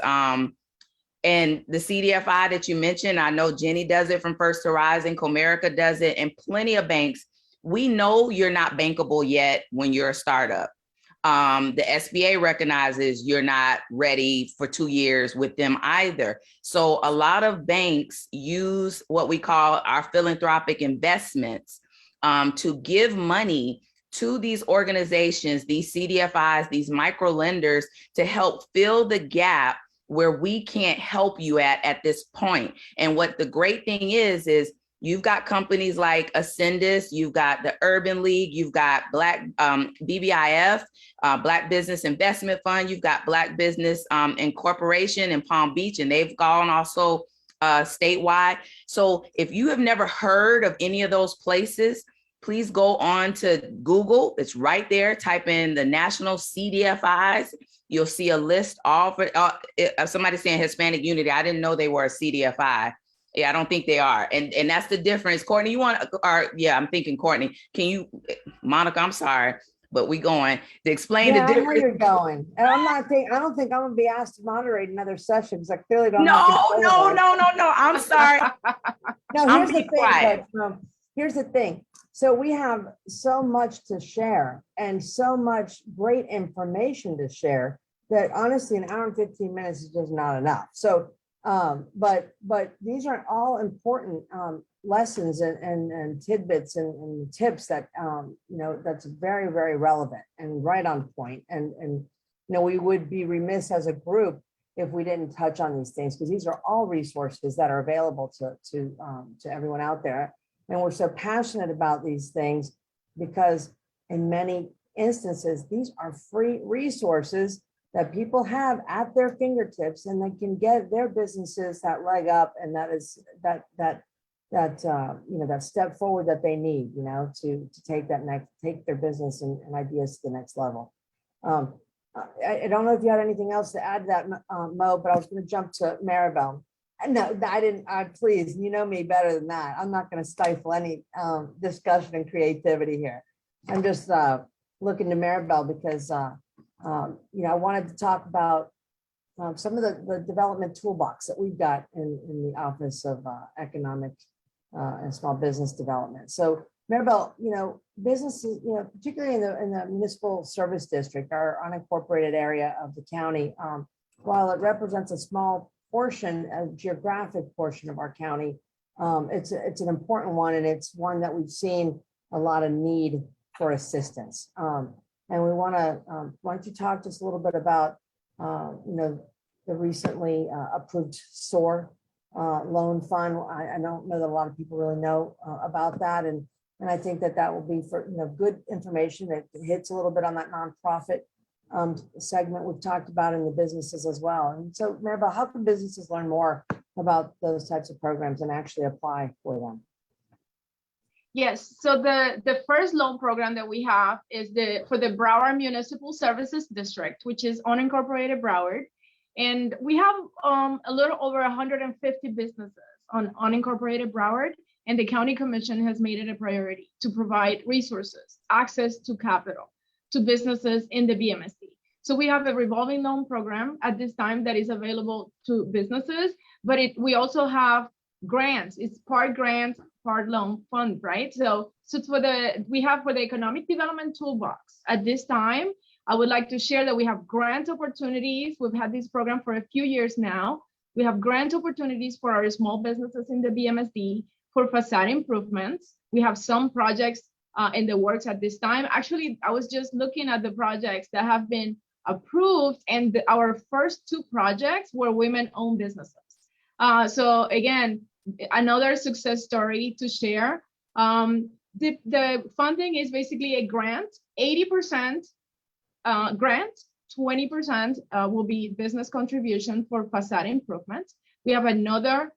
And the CDFI that you mentioned, I know Jenny does it from First Horizon, Comerica does it, and plenty of banks. We know you're not bankable yet when you're a startup. The SBA recognizes you're not ready for 2 years with them either. So a lot of banks use what we call our philanthropic investments to give money to these organizations, these CDFIs, these micro lenders, to help fill the gap where we can't help you at this point. And what the great thing is you've got companies like Ascendus, you've got the Urban League, you've got Black BBIF, Black Business Investment Fund, you've got Black Business Incorporation in Palm Beach, and they've gone also statewide. So if you have never heard of any of those places, please go on to Google. It's right there. Type in the National CDFIs. You'll see a list all for somebody saying Hispanic Unity. I didn't know they were a CDFI. Yeah, I don't think they are. And that's the difference. Courtney, I'm thinking Courtney. Can you, Monica, I'm sorry, but we going to explain the difference. I know you're going. And I don't think I'm gonna be asked to moderate another session because I clearly don't. No. I'm sorry. No, here's the thing. So we have so much to share and so much great information to share that honestly, an hour and 15 minutes is just not enough. So, but these are all important lessons and tidbits and tips that, that's very, very relevant and right on point. And we would be remiss as a group if we didn't touch on these things, because these are all resources that are available to everyone out there. And we're so passionate about these things because in many instances, these are free resources that people have at their fingertips, and they can get their businesses that leg up, and that is that step forward that they need, to take their business and ideas to the next level. I don't know if you had anything else to add to that, Mo, but I was going to jump to Maribel. No, I didn't. Please, you know me better than that. I'm not going to stifle any discussion and creativity here. I'm just looking to Maribel because I wanted to talk about some of the development toolbox that we've got in the Office of Economic and Small Business Development. So Maribel, businesses, particularly in the municipal service district, our unincorporated area of the county, while it represents a small portion, a geographic portion of our county, it's an important one, and it's one that we've seen a lot of need for assistance. And we want to, why don't you talk just a little bit about, the recently approved SOAR loan fund. I don't know that a lot of people really know about that, and I think that will be for good information that hits a little bit on that nonprofit segment we've talked about in the businesses as well. And so, Maribel, how can businesses learn more about those types of programs and actually apply for them? Yes, so the first loan program that we have is for the Broward Municipal Services District, which is unincorporated Broward. And we have a little over 150 businesses on unincorporated Broward, and the County Commission has made it a priority to provide resources, access to capital to businesses in the BMSD. So we have a revolving loan program at this time that is available to businesses, but we also have grants. It's part grant, part loan fund, right? So we have for the Economic Development Toolbox at this time, I would like to share that we have grant opportunities. We've had this program for a few years now. We have grant opportunities for our small businesses in the BMSD for facade improvements. We have some projects in the works at this time. Actually, I was just looking at the projects that have been approved, and our first two projects were women-owned businesses. So again, another success story to share. The funding is basically a grant, 80% grant, 20% will be business contribution for facade improvements. We have another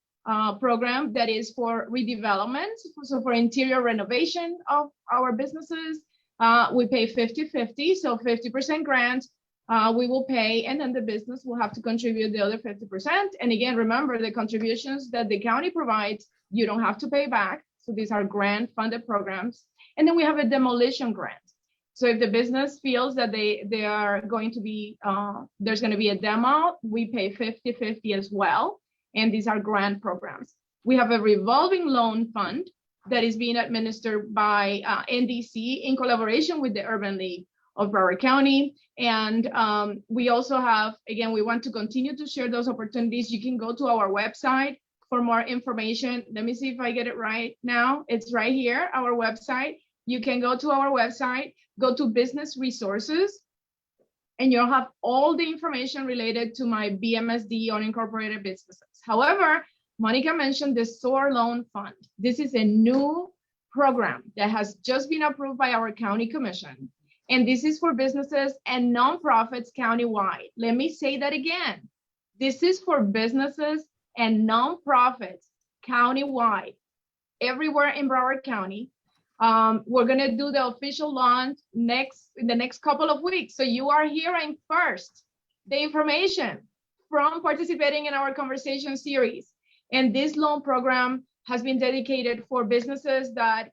program that is for redevelopment, so for interior renovation of our businesses. We pay 50-50, so 50% grant, we will pay, and then the business will have to contribute the other 50%. And again, remember the contributions that the county provides, you don't have to pay back. So these are grant funded programs. And then we have a demolition grant. So if the business feels that they are going to be, there's going to be a demo, we pay 50-50 as well. And these are grant programs. We have a revolving loan fund that is being administered by NDC in collaboration with the Urban League of Broward County. And we also have, again, we want to continue to share those opportunities. You can go to our website for more information. Let me see if I get it right now. It's right here, our website. You can go to our website, go to business resources, and you'll have all the information related to my BMSD unincorporated businesses. However, Monica mentioned the SOAR Loan Fund. This is a new program that has just been approved by our county commission. And this is for businesses and nonprofits countywide. Let me say that again. This is for businesses and nonprofits countywide, everywhere in Broward County. We're gonna do the official launch in the next couple of weeks. So you are hearing first the information from participating in our conversation series. And this loan program has been dedicated for businesses that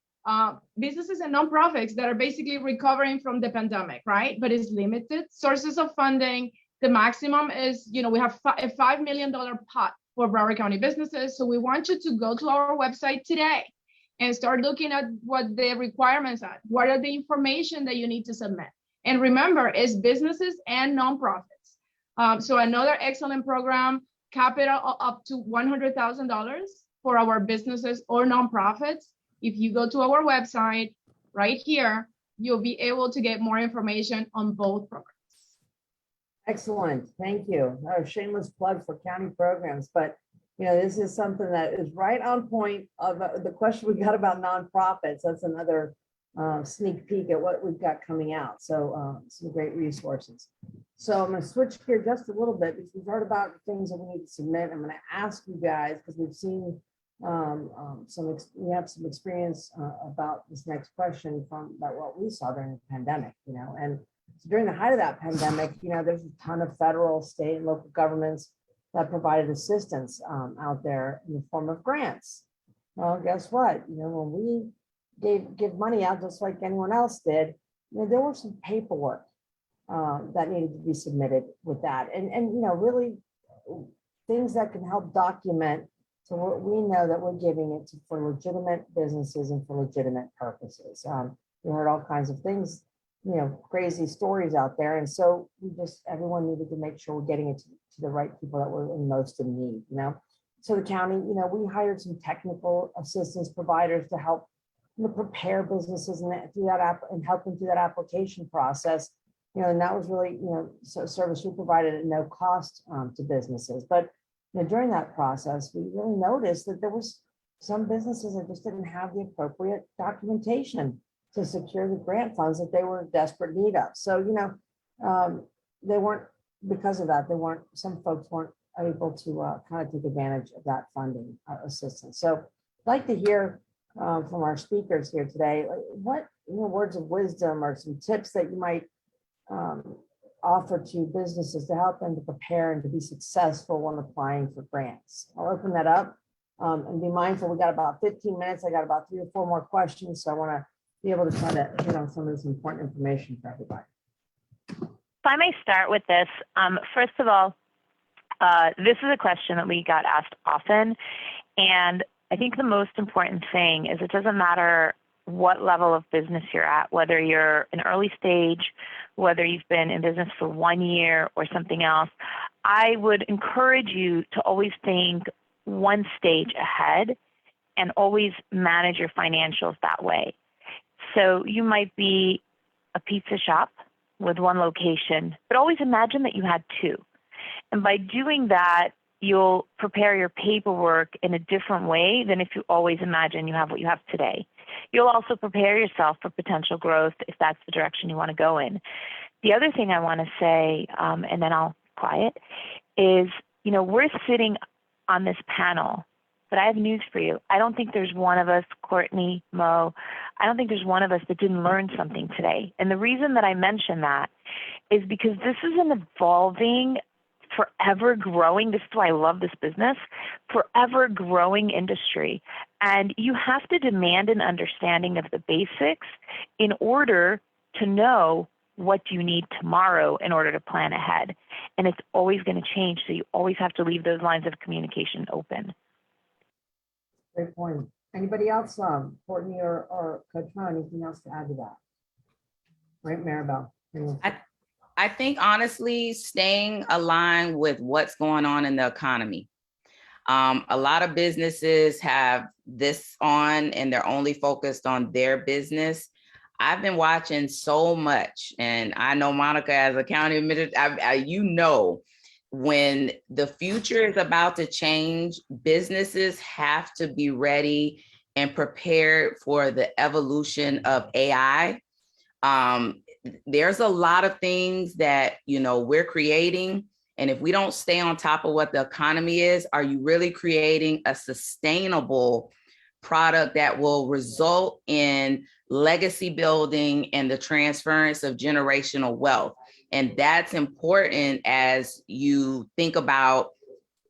businesses and nonprofits that are basically recovering from the pandemic, right? But it's limited sources of funding. The maximum is, we have a $5 million pot for Broward County businesses. So we want you to go to our website today and start looking at what the requirements are. What are the information that you need to submit? And remember, it's businesses and nonprofits. So another excellent program, capital up to $100,000 for our businesses or nonprofits. If you go to our website right here, you'll be able to get more information on both programs. Excellent, thank you. A shameless plug for county programs, but this is something that is right on point of the question we got about nonprofits. That's another sneak peek at what we've got coming out. So some great resources. So I'm going to switch gear just a little bit because we've heard about the things that we need to submit. I'm going to ask you guys, because we've seen we have some experience about this next question about what we saw during the pandemic, and so during the height of that pandemic, there's a ton of federal, state, and local governments that provided assistance out there in the form of grants. Well, guess what? When we give money out just like anyone else did, there was some paperwork that needed to be submitted with that, and really things that can help document. So we know that we're giving it for legitimate businesses and for legitimate purposes. We heard all kinds of things, crazy stories out there. And so everyone needed to make sure we're getting it to the right people that were in most in need, So the county, we hired some technical assistance providers to help prepare businesses and help them through that application process. And that was really, service we provided at no cost to businesses. But during that process, we really noticed that there was some businesses that just didn't have the appropriate documentation to secure the grant funds that they were in desperate need of. So, they weren't, because of that, some folks weren't able to kind of take advantage of that funding assistance. So I'd like to hear from our speakers here today, what words of wisdom or some tips that you might offer to businesses to help them to prepare and to be successful when applying for grants. I'll open that up and be mindful. We got about 15 minutes. I got about 3 or 4 more questions. So I want to be able to try to hit on some of this important information for everybody. If I may start with this, first of all, this is a question that we got asked often. And I think the most important thing is it doesn't matter what level of business you're at, whether you're an early stage, whether you've been in business for 1 year or something else. I would encourage you to always think one stage ahead and always manage your financials that way. So you might be a pizza shop with 1 location, but always imagine that you had 2. And by doing that, you'll prepare your paperwork in a different way than if you always imagine you have what you have today. You'll also prepare yourself for potential growth if that's the direction you want to go in. The other thing I want to say, and then I'll quiet, is, we're sitting on this panel But I have news for you. I don't think there's one of us, Courtney, Mo, I don't think there's one of us that didn't learn something today. And the reason that I mention that is because this is an evolving, forever growing, this is why I love this business, forever growing industry. And you have to demand an understanding of the basics in order to know what you need tomorrow in order to plan ahead. And it's always going to change. So you always have to leave those lines of communication open. Great point. Anybody else, Courtney or Coach Mo, anything else to add to that? Right, Maribel? I think honestly, staying aligned with what's going on in the economy. A lot of businesses have this on and they're only focused on their business. I've been watching so much, and I know Monica as a county administrator, you know, when the future is about to change, businesses have to be ready and prepared for the evolution of AI. There's a lot of things that, you know, we're creating. And if we don't stay on top of what the economy is, are you really creating a sustainable product that will result in legacy building and the transference of generational wealth? And that's important as you think about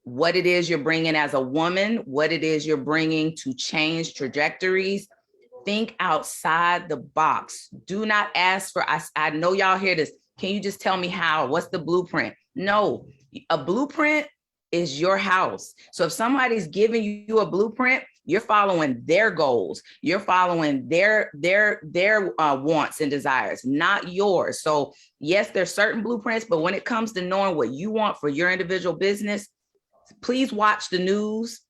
what it is you're bringing as a woman, what it is you're bringing to change trajectories. Think outside the box. Do not ask for, I know y'all hear this. Can you just tell me how? What's the blueprint? No, a blueprint is your house. So if somebody's giving you a blueprint, you're following their goals. You're following their wants and desires, not yours. So yes, there's certain blueprints, but when it comes to knowing what you want for your individual business, please watch the news,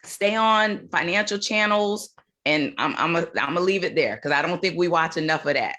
stay on financial channels, and I'm gonna leave it there because I don't think we watch enough of that.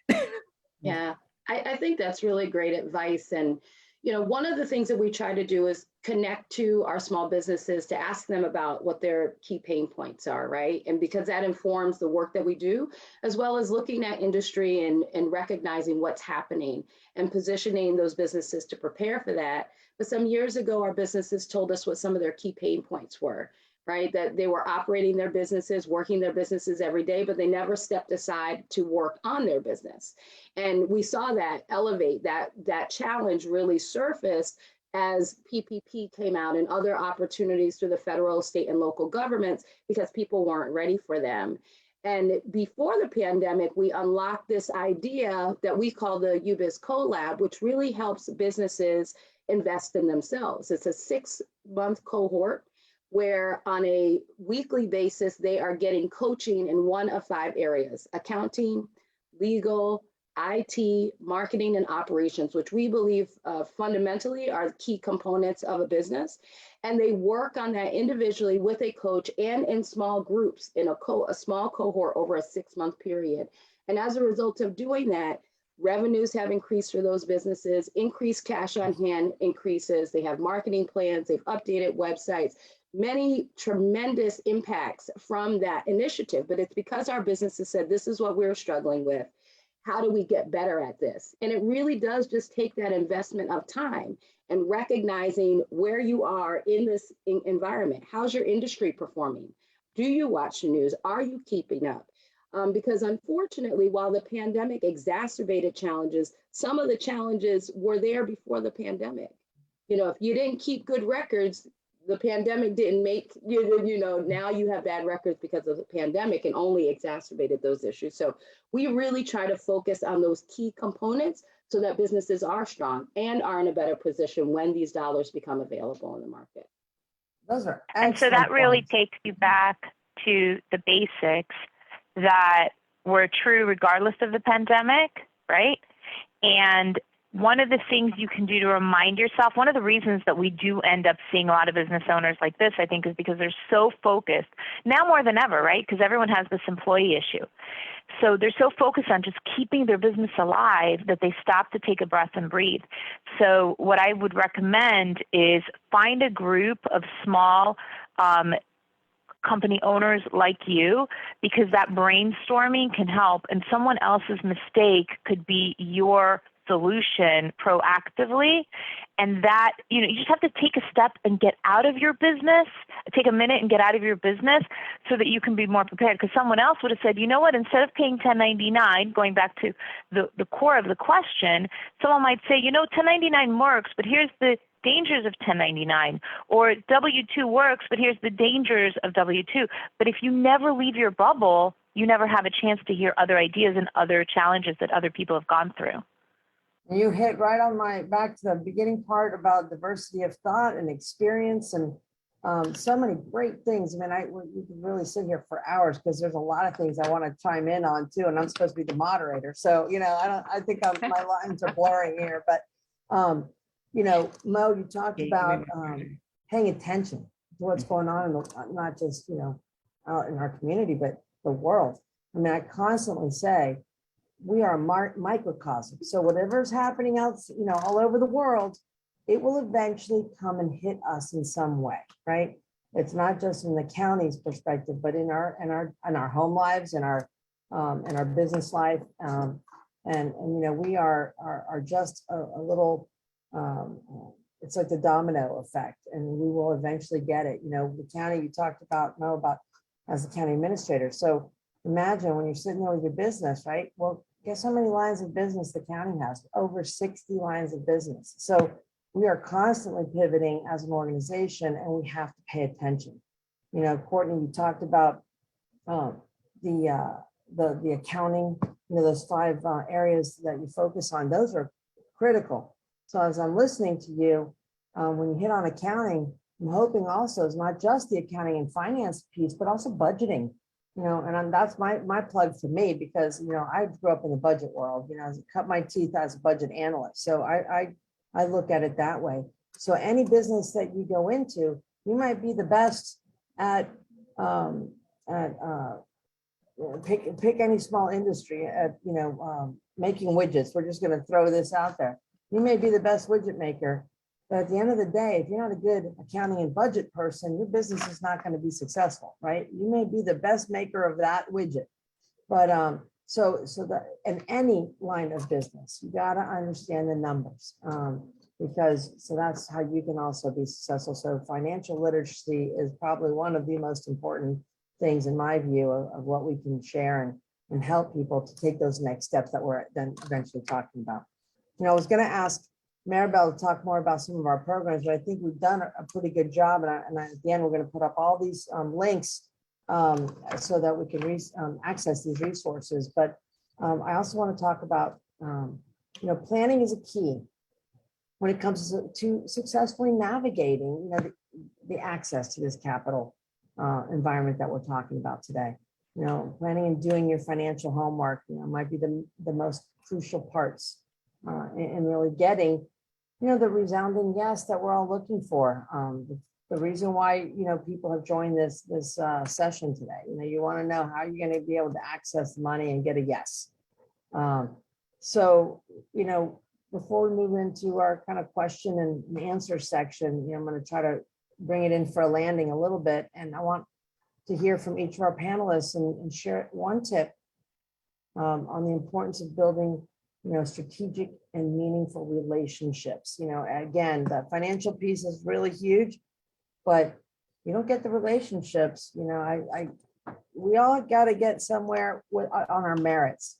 Yeah, I think that's really great advice. And, you know, one of the things that we try to do is connect to our small businesses to ask them about what their key pain points are, right? And because that informs the work that we do, as well as looking at industry and recognizing what's happening and positioning those businesses to prepare for that. But some years ago, our businesses told us what some of their key pain points were, right? That they were operating their businesses, working their businesses every day, but they never stepped aside to work on their business. And we saw that elevate, that challenge really surfaced as PPP came out and other opportunities through the federal, state, and local governments because people weren't ready for them. And before the pandemic, we unlocked this idea that we call the UBIZ CoLab, which really helps businesses invest in themselves. It's a 6-month cohort where on a weekly basis, they are getting coaching in one of 5 areas: accounting, legal, IT, marketing, and operations, which we believe fundamentally are key components of a business. And they work on that individually with a coach and in small groups in a small cohort over a 6-month period. And as a result of doing that, revenues have increased for those businesses, increased cash on hand increases, they have marketing plans, they've updated websites, many tremendous impacts from that initiative. But it's because our businesses said, this is what we're struggling with. How do we get better at this? And it really does just take that investment of time and recognizing where you are in this environment. How's your industry performing? Do you watch the news? Are you keeping up? Because unfortunately, while the pandemic exacerbated challenges, some of the challenges were there before the pandemic. You know, if you didn't keep good records, the pandemic didn't make, you know, now you have bad records because of the pandemic and only exacerbated those issues. So we really try to focus on those key components so that businesses are strong and are in a better position when these dollars become available in the market. Those are And so that really points. takes you back to the basics that were true regardless of the pandemic, right? And one of the things you can do to remind yourself, one of the reasons that we do end up seeing a lot of business owners like this, I think, is because they're so focused, now more than ever, right? Because everyone has this employee issue. So they're so focused on just keeping their business alive that they stop to take a breath and breathe. So what I would recommend is find a group of small company owners like you, because that brainstorming can help, and someone else's mistake could be your solution proactively. And that, you know, you just have to take a step and get out of your business, take a minute and get out of your business so that you can be more prepared. Because someone else would have said, you know what, instead of paying 1099, going back to the core of the question, someone might say, 1099 works, but here's the dangers of 1099, or W-2 works, but here's the dangers of W-2. But if you never leave your bubble, you never have a chance to hear other ideas and other challenges that other people have gone through. You hit right on back to the beginning part about diversity of thought and experience, and so many great things. I mean, we could really sit here for hours because there's a lot of things I want to chime in on too, and I'm supposed to be the moderator. So, I think my lines are blurring here, but Mo, you talked about paying attention to what's going on, not just, out in our community, but the world. I mean, I constantly say, we are a microcosm. So whatever's happening else, all over the world, it will eventually come and hit us in some way, right? It's not just in the county's perspective, but in our home lives, in our business life, and we are just a little. It's like the domino effect, and we will eventually get it. The county you talked about, Mo, about as a county administrator. So imagine when you're sitting there with your business, right? Well, guess how many lines of business the county has? Over 60 lines of business. So we are constantly pivoting as an organization, and we have to pay attention. Courtney, you talked about the accounting, those 5 areas that you focus on. Those are critical. So as I'm listening to you, when you hit on accounting, I'm hoping also it's not just the accounting and finance piece, but also budgeting. That's my plug for me, because I grew up in the budget world. I cut my teeth as a budget analyst, so I look at it that way. So any business that you go into, you might be the best at pick any small industry at making widgets. We're just going to throw this out there. You may be the best widget maker, but at the end of the day, if you're not a good accounting and budget person, your business is not going to be successful, right? You may be the best maker of that widget, but so in any line of business, you got to understand the numbers, so that's how you can also be successful. So financial literacy is probably one of the most important things, in my view, of what we can share and help people to take those next steps that we're then eventually talking about. I was going to ask Maribel to talk more about some of our programs, but I think we've done a pretty good job. And at the end, we're going to put up all these links so that we can access these resources. But I also want to talk about, planning is a key when it comes to successfully navigating, the access to this capital environment that we're talking about today. Planning and doing your financial homework, might be the most crucial parts in really getting, the resounding yes that we're all looking for. The reason why, people have joined this session today, you want to know how you're going to be able to access the money and get a yes. So, before we move into our kind of question and answer section, I'm going to try to bring it in for a landing a little bit. And I want to hear from each of our panelists and share one tip on the importance of building strategic and meaningful relationships. Again, the financial piece is really huge, but you don't get the relationships. We all got to get somewhere on our merits,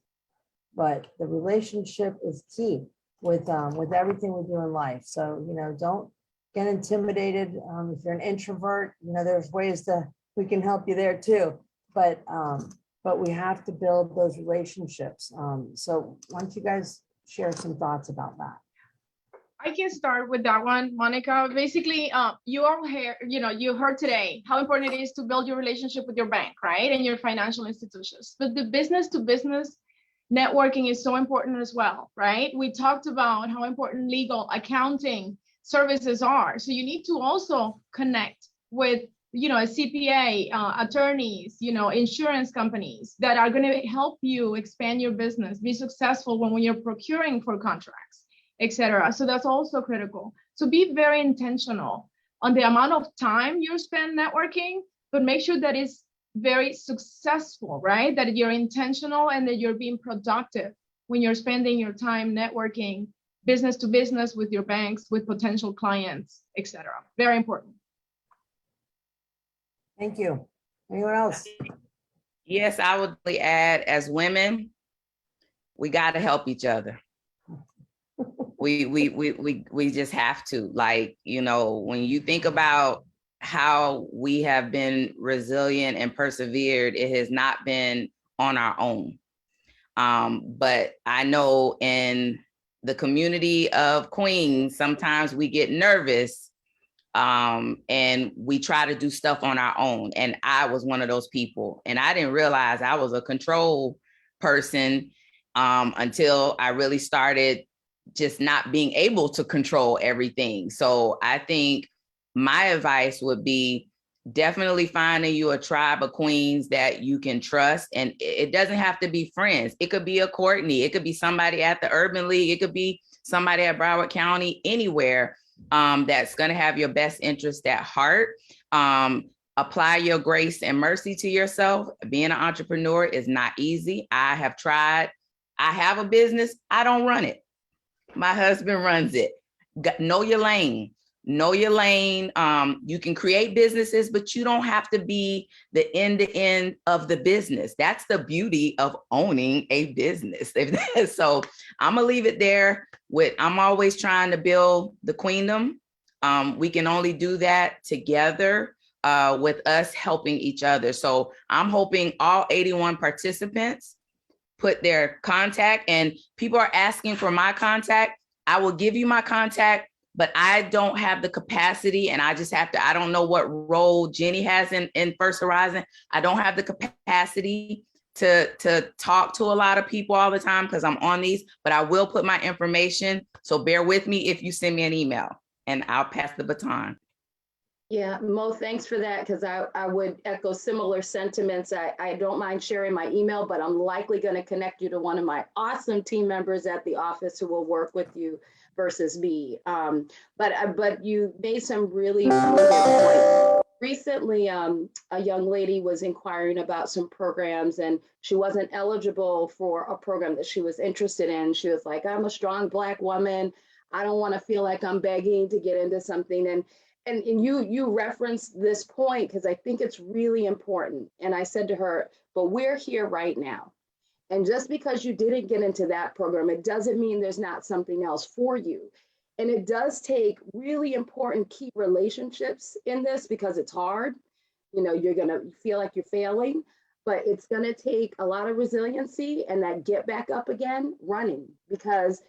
but the relationship is key with everything we do in life. So, don't get intimidated. If you're an introvert, there's ways we can help you there too. But we have to build those relationships. So why don't you guys share some thoughts about that? I can start with that one, Monica. Basically, you all hear, you heard today how important it is to build your relationship with your bank, right? And your financial institutions. But the business to business networking is so important as well, right? We talked about how important legal, accounting services are. So you need to also connect with a CPA, attorneys, insurance companies that are going to help you expand your business, be successful when you're procuring for contracts, etc. So that's also critical. So be very intentional on the amount of time you spend networking, but make sure that it's very successful, right? That you're intentional and that you're being productive when you're spending your time networking business to business with your banks, with potential clients, etc. Very important. Thank you. Anyone else? Yes, I would add, as women, we got to help each other. We just have to. Like, you know, when you think about how we have been resilient and persevered, it has not been on our own. But I know in the community of Queens, sometimes we get nervous and we try to do stuff on our own. And I was one of those people. And I didn't realize I was a control person until I really started just not being able to control everything. So I think my advice would be definitely finding you a tribe of queens that you can trust. And it doesn't have to be friends. It could be a Courtney. It could be somebody at the Urban League. It could be somebody at Broward County, anywhere that's going to have your best interest at heart. Apply your grace and mercy to yourself. Being an entrepreneur is not easy. I have tried. I have a business. I don't run it. My husband runs it. Know your lane. Know your lane. You can create businesses, but you don't have to be the end-to-end of the business. That's the beauty of owning a business. So I'm gonna leave it there with, I'm always trying to build the queendom. We can only do that together with us helping each other. So I'm hoping all 81 participants put their contact, and people are asking for my contact. I will give you my contact, but I don't have the capacity, and I just have to, I don't know what role Jenny has in First Horizon. I don't have the capacity to talk to a lot of people all the time because I'm on these, but I will put my information. So bear with me if you send me an email, and I'll pass the baton. Yeah, Mo, thanks for that, because I would echo similar sentiments. I don't mind sharing my email, but I'm likely going to connect you to one of my awesome team members at the office who will work with you versus me. But you made some really points. Recently, a young lady was inquiring about some programs, and she wasn't eligible for a program that she was interested in. She was like, I'm a strong Black woman. I don't want to feel like I'm begging to get into something. And you referenced this point because I think it's really important. And I said to her, but we're here right now. And just because you didn't get into that program, it doesn't mean there's not something else for you. And it does take really important key relationships in this because it's hard. You know, you're going to feel like you're failing, but it's going to take a lot of resiliency and that get back up again running, because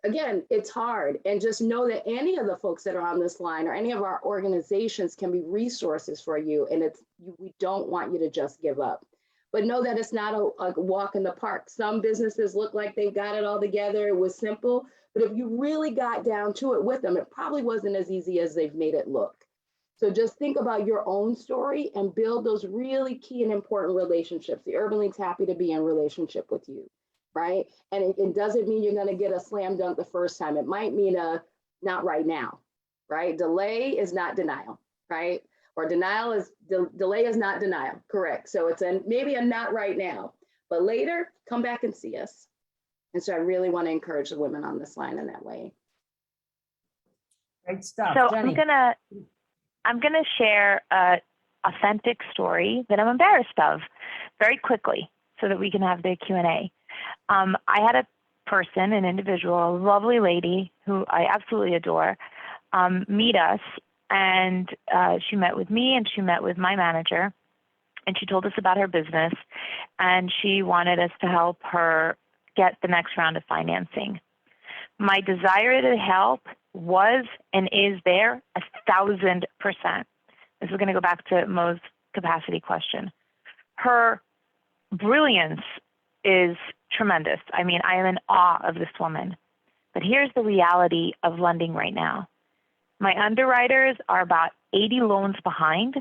again, it's hard. And just know that any of the folks that are on this line or any of our organizations can be resources for you. And we don't want you to just give up. But know that it's not a walk in the park. Some businesses look like they got it all together. It was simple. But if you really got down to it with them, it probably wasn't as easy as they've made it look. So just think about your own story and build those really key and important relationships. The Urban League's happy to be in relationship with you. Right? And it doesn't mean you're going to get a slam dunk the first time. It might mean not right now, right? Delay is not denial, right? Or delay is not denial, correct. So it's maybe a not right now, but later come back and see us. And so I really want to encourage the women on this line in that way. Great stuff. So Jenny. I'm gonna share a authentic story that I'm embarrassed of very quickly so that we can have the Q&A. I had an individual, a lovely lady who I absolutely adore, meet us, and she met with me and she met with my manager, and she told us about her business, and she wanted us to help her get the next round of financing. My desire to help was and is there 1,000%. This is going to go back to Mo's capacity question. Her brilliance is tremendous. I mean, I am in awe of this woman. But here's the reality of lending right now. My underwriters are about 80 loans behind.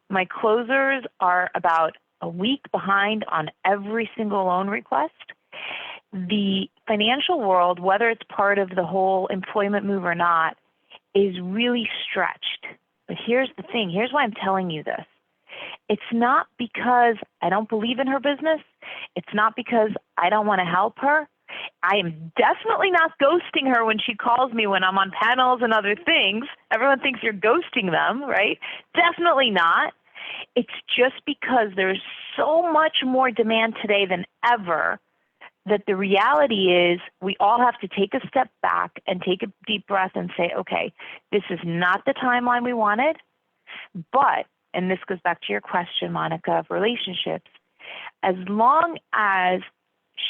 My closers are about a week behind on every single loan request. The financial world, whether it's part of the whole employment move or not, is really stretched. But here's the thing. Here's why I'm telling you this. It's not because I don't believe in her business. It's not because I don't want to help her. I am definitely not ghosting her when she calls me when I'm on panels and other things. Everyone thinks you're ghosting them, right? Definitely not. It's just because there's so much more demand today than ever that the reality is we all have to take a step back and take a deep breath and say, okay, this is not the timeline we wanted, but, and this goes back to your question, Monica, of relationships, as long as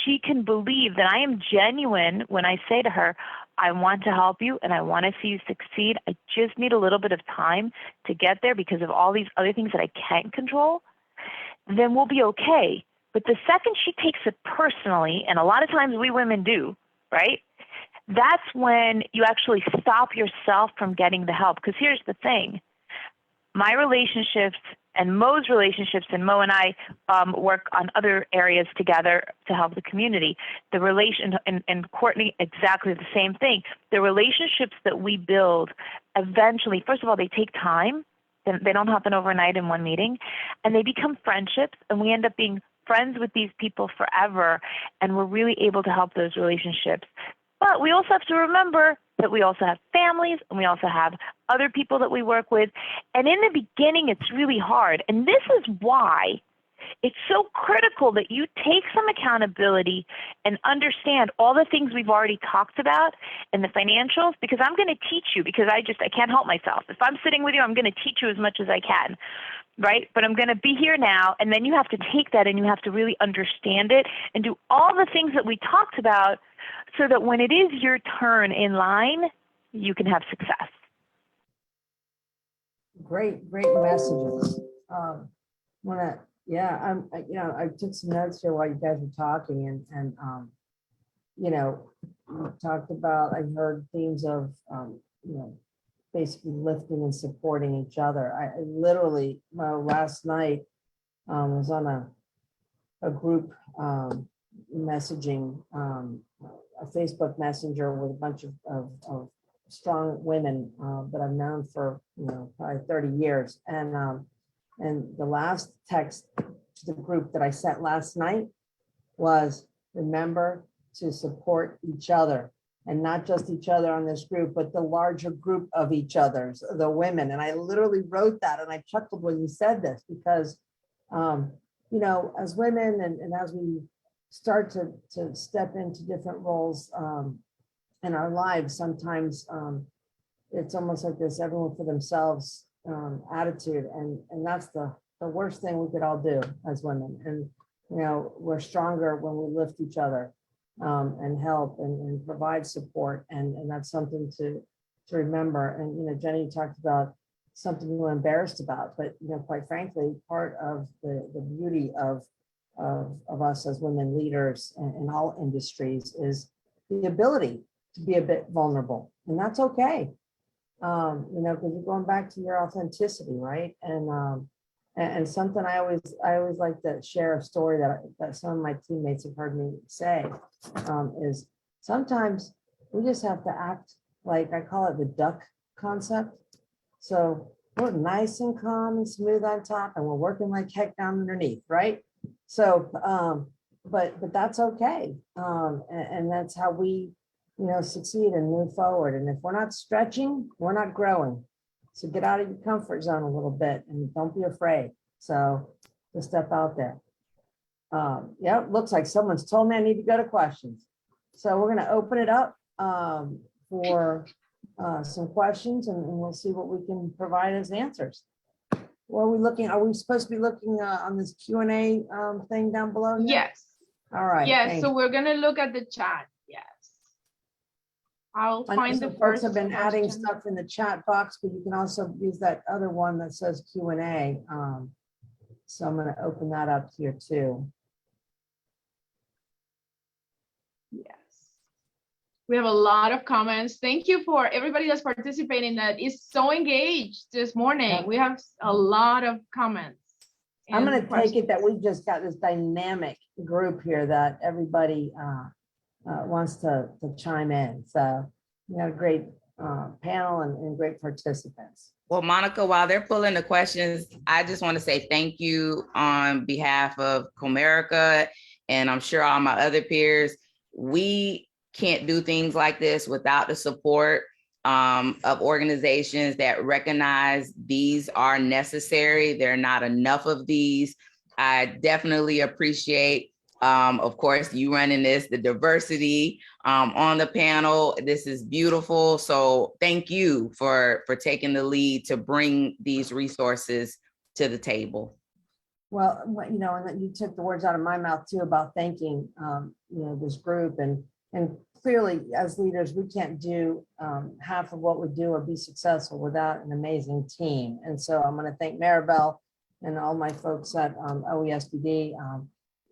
she can believe that I am genuine when I say to her, I want to help you and I want to see you succeed. I just need a little bit of time to get there because of all these other things that I can't control, then we'll be okay. But the second she takes it personally, and a lot of times we women do, right? That's when you actually stop yourself from getting the help. Because here's the thing. My relationships and Mo's relationships, and Mo and I work on other areas together to help the community. The relation, and Courtney, exactly the same thing. The relationships that we build eventually, first of all, they take time. They don't happen overnight in one meeting. And they become friendships, and we end up being friends with these people forever. And we're really able to help those relationships. But we also have to remember that we also have families and we also have other people that we work with. And in the beginning, it's really hard. And this is why it's so critical that you take some accountability and understand all the things we've already talked about in the financials, because I'm going to teach you, because I can't help myself. If I'm sitting with you, I'm going to teach you as much as I can. Right? But I'm going to be here now. And then you have to take that and you have to really understand it and do all the things that we talked about so that when it is your turn in line, you can have success. Great messages. I took some notes here while you guys were talking and you talked about, I heard themes of, basically lifting and supporting each other. I literally, last night, was on a group messaging, a Facebook Messenger with a bunch of strong women that I've known for probably 30 years. And the last text to the group that I sent last night was, remember to support each other. And not just each other on this group, but the larger group of each other's, the women. And I literally wrote that and I chuckled when you said this because, as women and as we start to step into different roles in our lives, sometimes it's almost like this everyone for themselves attitude. And that's the worst thing we could all do as women. And, we're stronger when we lift each other. And help and provide support. And that's something to remember. And, Jenny, you talked about something you were embarrassed about, but, quite frankly, part of the beauty of us as women leaders in all industries is the ability to be a bit vulnerable. And that's okay. Because you're going back to your authenticity, right? And something I always like to share a story that some of my teammates have heard me say is sometimes we just have to act like, I call it the duck concept. So we're nice and calm and smooth on top and we're working like heck down underneath, right? So, but that's okay. And that's how we, succeed and move forward. And if we're not stretching, we're not growing. So get out of your comfort zone a little bit and don't be afraid. So just step out there. Looks like someone's told me I need to go to questions. So we're going to open it up for some questions and we'll see what we can provide as answers. What are we looking? Are we supposed to be looking on this Q&A thing down below here? Yes. All right. Yes. So we're going to look at the chat. Yes. I'll find the folks first have been adding question. stuff in the chat box, but you can also use that other one that says Q&A. So I'm going to open that up here too. Yes. We have a lot of comments. Thank you for everybody that's participating that is so engaged this morning. Yeah. We have a lot of comments. I'm going and to take it that questions. we just got this dynamic group here that everybody wants to chime in. So we have a great panel and great participants. Well, Monica, while they're pulling the questions, I just want to say thank you on behalf of Comerica, and I'm sure all my other peers. We can't do things like this without the support of organizations that recognize these are necessary. There are not enough of these. I definitely appreciate, of course, you running this, the diversity on the panel. This is beautiful. So thank you for taking the lead to bring these resources to the table. Well, you know, and then you took the words out of my mouth too about thanking, you know, this group, and clearly as leaders, we can't do half of what we do or be successful without an amazing team. And so I'm going to thank Maribel and all my folks at OESBD.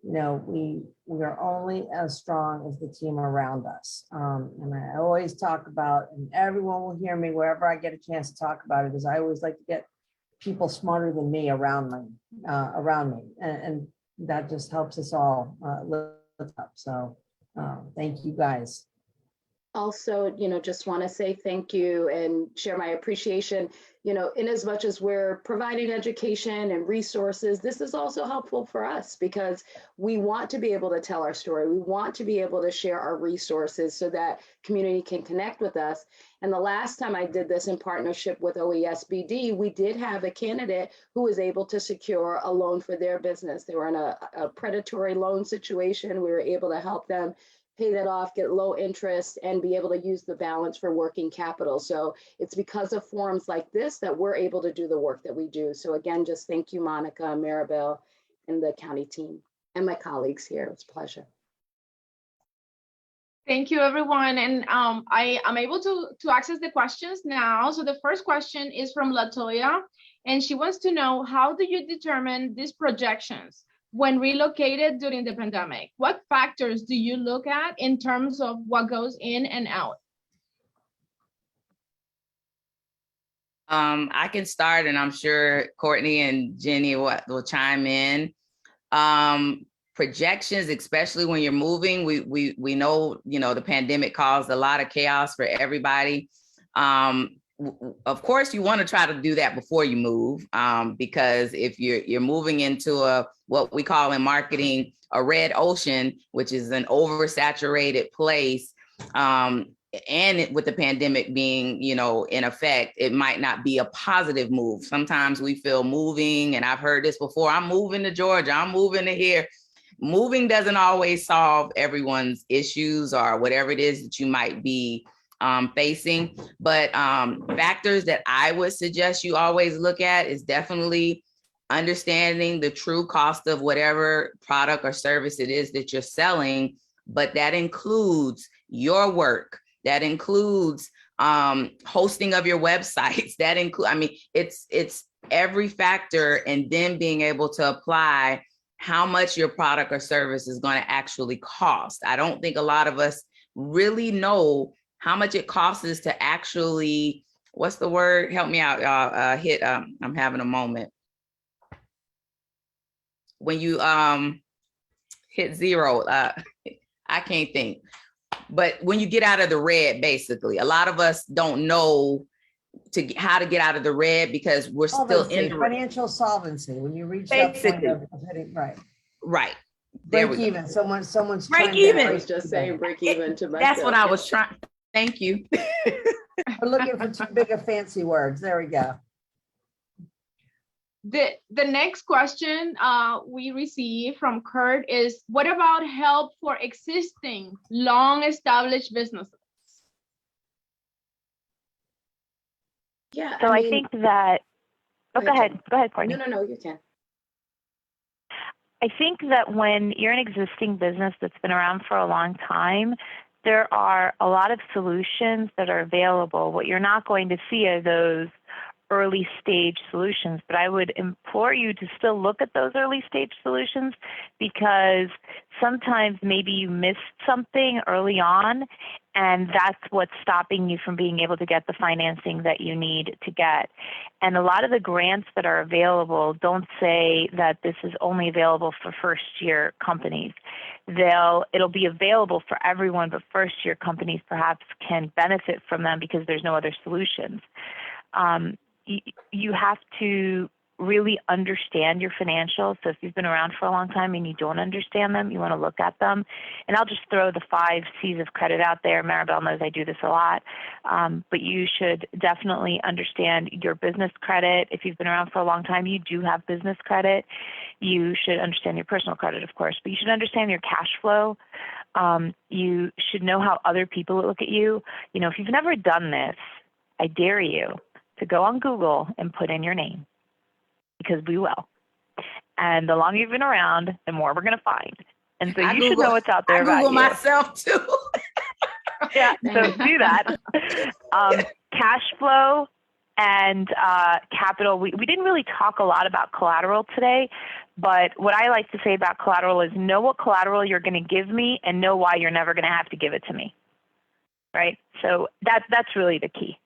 You know, we are only as strong as the team around us. And I always talk about, and everyone will hear me wherever I get a chance to talk about it, is I always like to get people smarter than me around me, and that just helps us all lift up. So thank you guys. Also, you know, just want to say thank you and share my appreciation. You know, in as much as we're providing education and resources, this is also helpful for us because we want to be able to tell our story. We want to be able to share our resources so that community can connect with us. And the last time I did this in partnership with OESBD, we did have a candidate who was able to secure a loan for their business. They were in a predatory loan situation. We were able to help them pay that off, get low interest, and be able to use the balance for working capital. So it's because of forums like this that we're able to do the work that we do. So again, just thank you, Monica, Maribel, and the county team, and my colleagues here. It's a pleasure. Thank you, everyone. And I am able to access the questions now. So the first question is from Latoya, and she wants to know, how do you determine these projections when relocated during the pandemic? What factors do you look at in terms of what goes in and out? I can start, and I'm sure Courtney and Jenny will chime in. Projections, especially when you're moving, we know, you know, the pandemic caused a lot of chaos for everybody. Of course, you want to try to do that before you move, because if you're moving into what we call in marketing a red ocean, which is an oversaturated place, and with the pandemic being, you know, in effect, it might not be a positive move. Sometimes we feel moving, and I've heard this before, I'm moving to Georgia, I'm moving to here. Moving doesn't always solve everyone's issues or whatever it is that you might be facing. But factors that I would suggest you always look at is definitely understanding the true cost of whatever product or service it is that you're selling. But that includes your work. That includes hosting of your websites. That include, I mean, it's every factor, and then being able to apply how much your product or service is going to actually cost. I don't think a lot of us really know how much it costs us to actually, what's the word? Help me out, y'all. I'm having a moment. When you hit zero, I can't think. But when you get out of the red, basically, a lot of us don't know how to get out of the red because we're still in the financial solvency. When you reach that point of hitting, right. Break even. Someone's break even. I was just saying break even to myself. That's what I was trying. Thank you. We're looking for too big of fancy words. There we go. The next question we receive from Kurt is, what about help for existing long-established businesses? Yeah. So I think that, go ahead, Courtney. No, you can. I think that when you're an existing business that's been around for a long time, there are a lot of solutions that are available. What you're not going to see are those early stage solutions, but I would implore you to still look at those early stage solutions, because sometimes maybe you missed something early on, and that's what's stopping you from being able to get the financing that you need to get. And a lot of the grants that are available don't say that this is only available for first year companies. It'll be available for everyone, but first year companies perhaps can benefit from them because there's no other solutions. You have to really understand your financials. So if you've been around for a long time and you don't understand them, you want to look at them. And I'll just throw the 5 C's of credit out there. Maribel knows I do this a lot. But you should definitely understand your business credit. If you've been around for a long time, you do have business credit. You should understand your personal credit, of course, but you should understand your cash flow. You should know how other people look at you. You know, if you've never done this, I dare you to go on Google and put in your name, because we will. And the longer you've been around, the more we're going to find. And so you should know what's out there I about Google you. myself too. Yeah, so do that. Cash flow and capital. We didn't really talk a lot about collateral today, but what I like to say about collateral is know what collateral you're going to give me and know why you're never going to have to give it to me. Right? So that's really the key.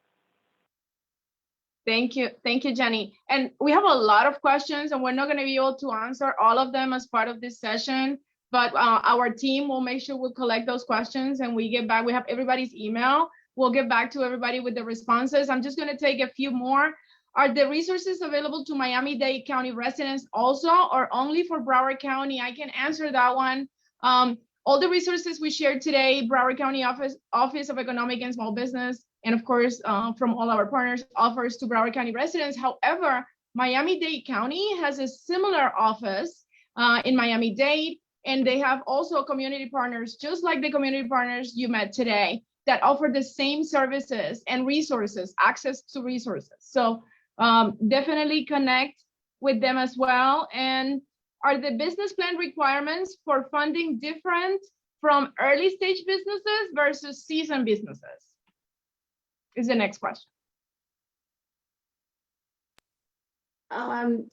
Thank you, Jenny. And we have a lot of questions, and we're not going to be able to answer all of them as part of this session. But our team will make sure we'll collect those questions and we get back. We have everybody's email. We'll get back to everybody with the responses. I'm just going to take a few more. Are the resources available to Miami-Dade County residents also, or only for Broward County? I can answer that one. All the resources we shared today, Broward County Office of Economic and Small Business, and of course, from all our partners, offers to Broward County residents. However, Miami-Dade County has a similar office in Miami-Dade, and they have also community partners, just like the community partners you met today, that offer the same services and resources, access to resources. So definitely connect with them as well. And are the business plan requirements for funding different from early stage businesses versus seasoned businesses? Is the next question. Mo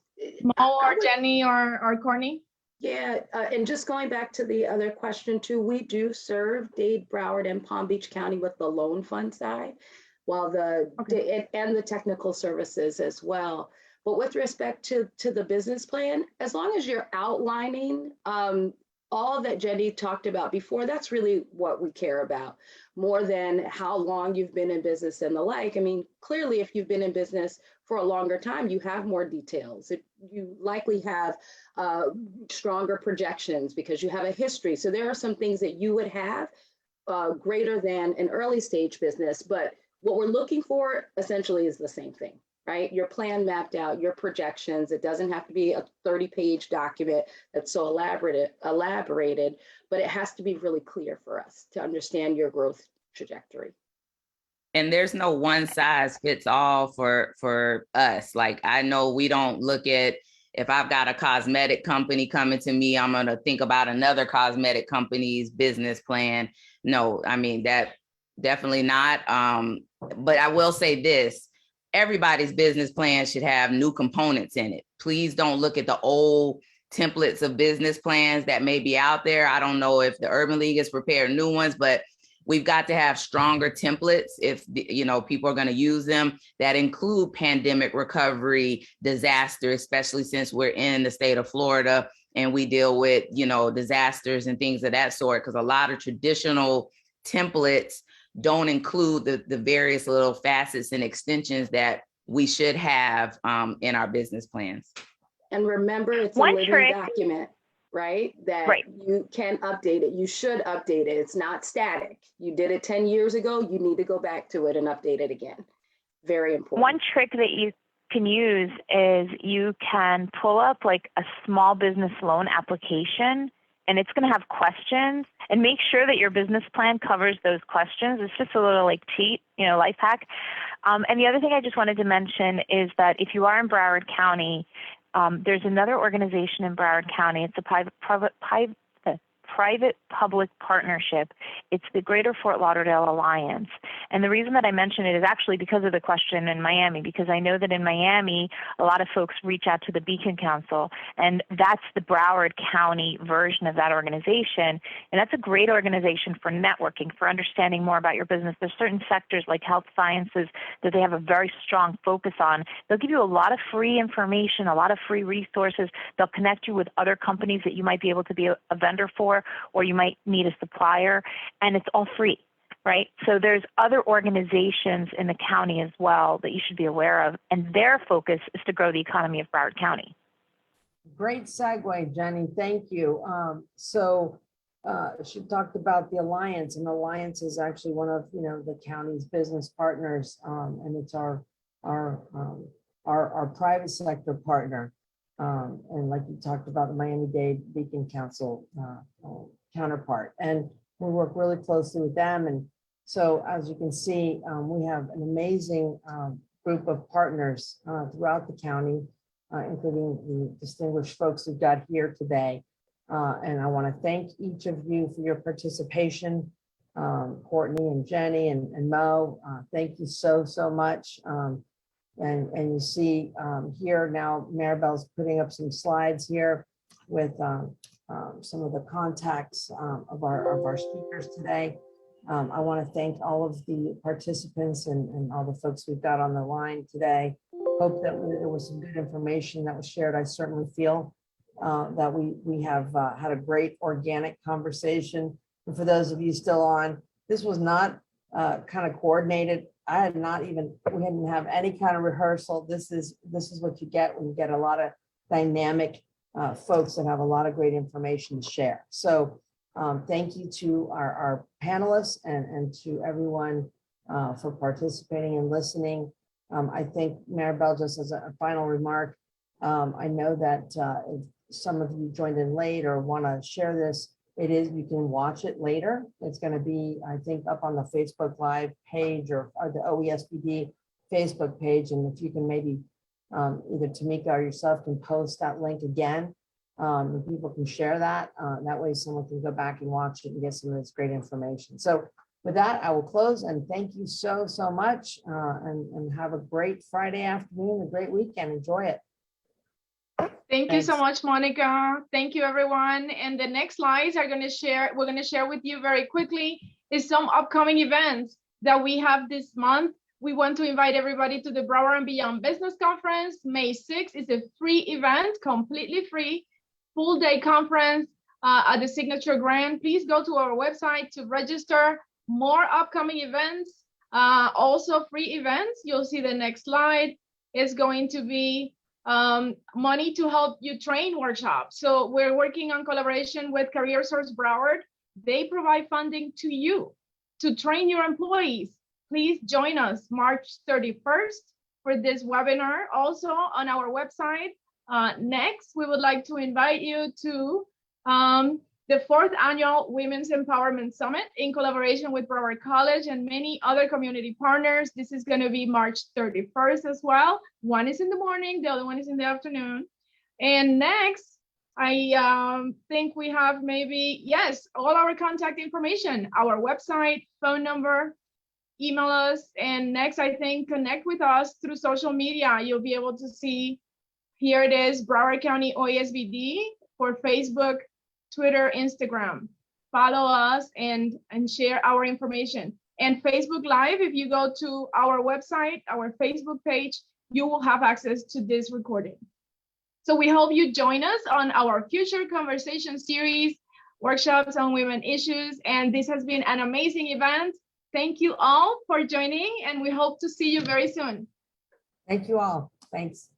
or Jenny or Courtney? Yeah, and just going back to the other question too, we do serve Dade, Broward, and Palm Beach County with the loan fund side, while and the technical services as well. But with respect to the business plan, as long as you're outlining all that Jenny talked about before, that's really what we care about, more than how long you've been in business and the like. I mean, clearly, if you've been in business for a longer time, you have more details. You likely have stronger projections because you have a history. So there are some things that you would have greater than an early stage business, but what we're looking for essentially is the same thing. Right? Your plan mapped out, your projections. It doesn't have to be a 30-page document that's so elaborated, but it has to be really clear for us to understand your growth trajectory. And there's no one size fits all for us. Like, I know we don't look at, if I've got a cosmetic company coming to me, I'm going to think about another cosmetic company's business plan. No, I mean, that definitely not. But I will say this. Everybody's business plan should have new components in it. Please don't look at the old templates of business plans that may be out there. I don't know if the Urban League has prepared new ones, but we've got to have stronger templates if people are going to use them that include pandemic recovery, disaster, especially since we're in the state of Florida and we deal with, disasters and things of that sort, because a lot of traditional templates don't include the various little facets and extensions that we should have in our business plans. And remember, it's a living document, right? That you can update it. You should update it. It's not static. You did it 10 years ago. You need to go back to it and update it again. Very important. One trick that you can use is you can pull up like a small business loan application, and it's going to have questions, and make sure that your business plan covers those questions. It's just a little like cheat, life hack. And the other thing I just wanted to mention is that if you are in Broward County, there's another organization in Broward County. It's a private-public partnership. It's the Greater Fort Lauderdale Alliance. And the reason that I mention it is actually because of the question in Miami, because I know that in Miami, a lot of folks reach out to the Beacon Council, and that's the Broward County version of that organization. And that's a great organization for networking, for understanding more about your business. There's certain sectors like health sciences that they have a very strong focus on. They'll give you a lot of free information, a lot of free resources. They'll connect you with other companies that you might be able to be a vendor for, or you might need a supplier, and it's all free, right? So there's other organizations in the county as well that you should be aware of, and their focus is to grow the economy of Broward County. Great segue, Jenny. Thank you. She talked about the Alliance, and Alliance is actually one of the county's business partners, and it's our private sector partner. And like you talked about, the Miami-Dade Beacon Council counterpart, and we work really closely with them. And so, as you can see, we have an amazing group of partners throughout the county, including the distinguished folks we've got here today. And I want to thank each of you for your participation. Courtney and Jenny and Mo, thank you so much. And you see here now, Maribel's putting up some slides here with some of the contacts of our speakers today. I want to thank all of the participants and all the folks we've got on the line today. Hope that there was some good information that was shared. I certainly feel that we have had a great organic conversation. And for those of you still on, this was not kind of coordinated. We didn't have any kind of rehearsal. This is what you get when you get a lot of dynamic folks that have a lot of great information to share. So thank you to our panelists and to everyone for participating and listening. I think Maribel, just as a final remark, I know that if some of you joined in late or want to share this, you can watch it later. It's going to be, I think, up on the Facebook Live page or the OESBD Facebook page. And if you can maybe either Tamika or yourself can post that link again, and people can share that. That way someone can go back and watch it and get some of this great information. So with that, I will close and thank you so much, and have a great Friday afternoon, a great weekend. Enjoy it. Thank you so much, Monica. Thank you, everyone. And the next slides we're going to share with you very quickly is some upcoming events that we have this month. We want to invite everybody to the Broward and Beyond Business Conference. May 6th is a free event, completely free, full day conference at the Signature Grand. Please go to our website to register. More upcoming events, also free events. You'll see the next slide is going to be money to help you train workshop. So we're working on collaboration with CareerSource Broward. They provide funding to you to train your employees. Please join us March 31st for this webinar. Also on our website. Next, we would like to invite you to the 4th Annual Women's Empowerment Summit in collaboration with Broward College and many other community partners. This is going to be March 31st as well. One is in the morning, the other one is in the afternoon. And next, I think we have all our contact information, our website, phone number, email us. And next, I think connect with us through social media. You'll be able to see, here it is, Broward County OESBD for Facebook, Twitter, Instagram. Follow us and share our information. And Facebook Live, if you go to our website, our Facebook page, you will have access to this recording. So we hope you join us on our future conversation series, workshops on women issues. And this has been an amazing event. Thank you all for joining, and we hope to see you very soon. Thank you all. Thanks.